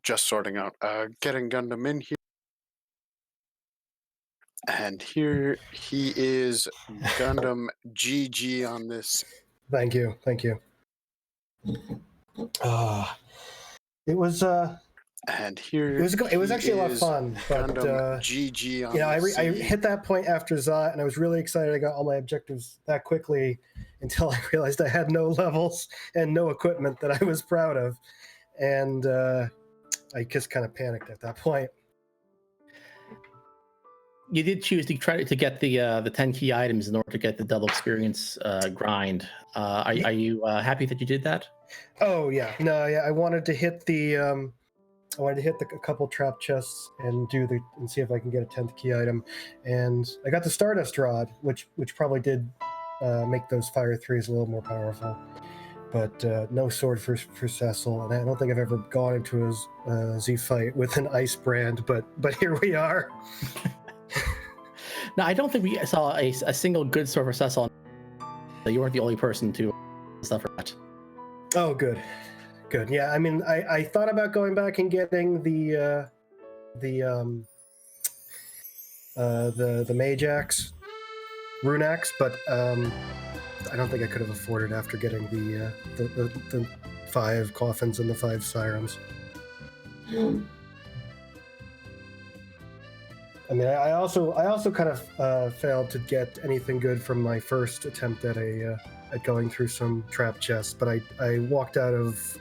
Just sorting out, getting Gundam in here. And here he is, Gundam GG on this. Thank you. It was And here it was actually a lot of is fun, but Gundam GG on I this. hit that point after Zot, and I was really excited. I got all my objectives that quickly until I realized I had no levels and no equipment that I was proud of, and I just kind of panicked at that point. You did choose to try to get the 10 key items in order to get the double experience grind. Are you happy that you did that? Oh yeah, no, yeah. I wanted to hit a couple trap chests and see if I can get a 10th key item, and I got the Stardust Rod, which probably did make those Fire 3s a little more powerful. But no sword for Cecil, and I don't think I've ever gone into a Z fight with an ice brand, but here we are. No, I don't think we saw a single good sword for Cecil. You weren't the only person to suffer that. Oh, good. Yeah, I mean, I thought about going back and getting the Mage Axe, Rune Axe, but I don't think I could have afforded after getting the 5 coffins and the 5 sirens. I mean, I also kind of failed to get anything good from my first attempt at going through some trap chests, but I walked out of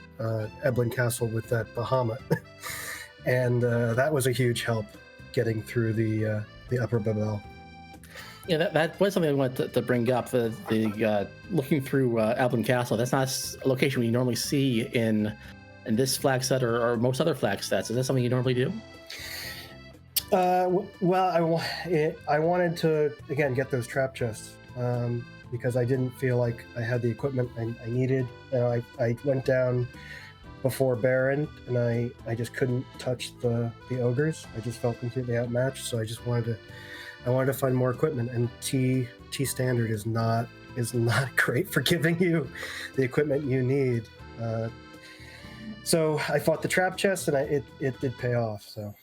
Eblin Castle with that Bahamut, and that was a huge help getting through the upper Babel. Yeah, that was something I wanted to bring up. The looking through Eblin Castle. That's not a location we normally see in this flag set or most other flag sets. Is that something you normally do? Well, I wanted to again get those trap chests because I didn't feel like I had the equipment I needed. I went down before Baron, and I just couldn't touch the ogres. I just felt completely outmatched. So I just wanted to find more equipment, and T standard is not great for giving you the equipment you need. So I fought the trap chest, and it did pay off. So.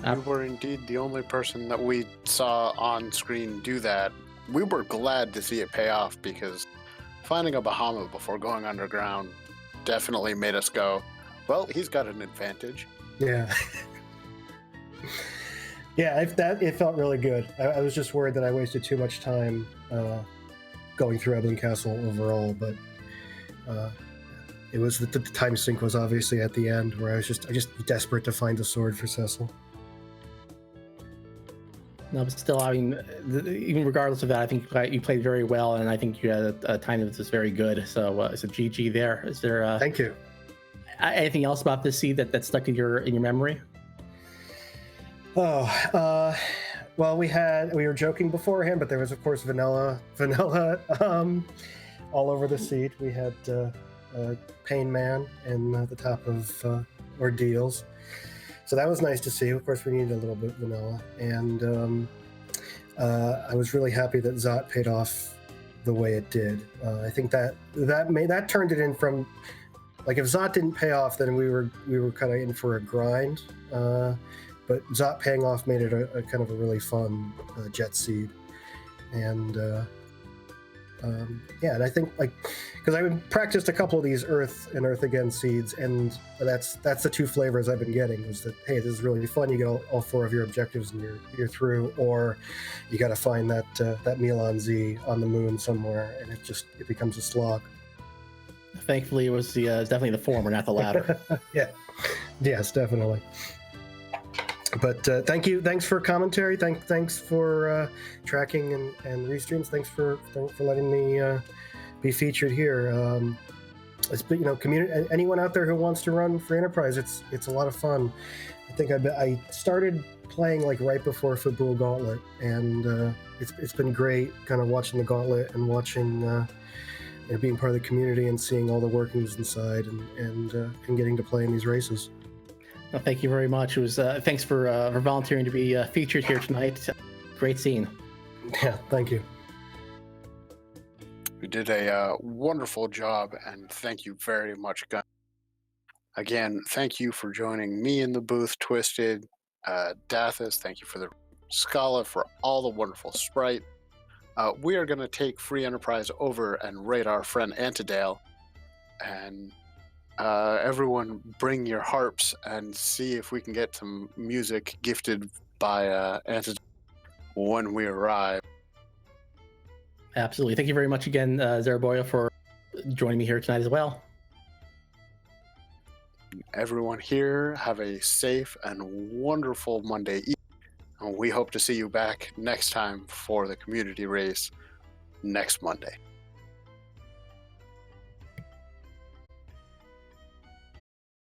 And you were indeed the only person that we saw on screen do that. We were glad to see it pay off, because finding a Bahamut before going underground definitely made us go, Well, he's got an advantage. Yeah. Yeah, it felt really good. I was just worried that I wasted too much time going through Eblin Castle overall, but it was the time sync was obviously at the end where I just desperate to find the sword for Cecil. No, but still, I mean, even regardless of that, I think you played very well, and I think you had a time that was very good. So, so GG there. Is there Thank you. anything else about this seed that stuck in your memory? Oh, well, we were joking beforehand, but there was of course vanilla, all over the seat. We had Pain Man in the top of Ordeals, so that was nice to see. Of course, we needed a little bit of vanilla, and I was really happy that Zot paid off the way it did. I think that turned it in from, like, if Zot didn't pay off, then we were kind of in for a grind. But Zot paying off made it a kind of a really fun jet seed, and yeah, and I think, like, because I practiced a couple of these Earth and Earth Again seeds, and that's the two flavors I've been getting. Is that, hey, this is really fun. You get all four of your objectives and you're through, or you got to find that Milan Z on the moon somewhere, and it becomes a slog. Thankfully, it was definitely the former, not the latter. Yeah, yes, definitely. But thanks for commentary. Thanks for tracking and restreams. Thanks for letting me be featured here. It's been, community. Anyone out there who wants to run Free Enterprise, it's a lot of fun. I think I started playing like right before Football Gauntlet, and it's been great, kind of watching the Gauntlet and watching being part of the community and seeing all the workings inside, and getting to play in these races. Well, thank you very much. It was thanks for volunteering to be featured here tonight. Great scene. Yeah, thank you. You did a wonderful job, and thank you very much, Gun. Again, thank you for joining me in the booth, Twisted. Dathis, thank you for the Scala, for all the wonderful sprite. We are going to take Free Enterprise over and raid our friend Antidale, and everyone bring your harps and see if we can get some music gifted by Antidale when we arrive. Absolutely. Thank you very much again, Zeraboya, for joining me here tonight as well. Everyone here, have a safe and wonderful Monday evening, and we hope to see you back next time for the community race next Monday.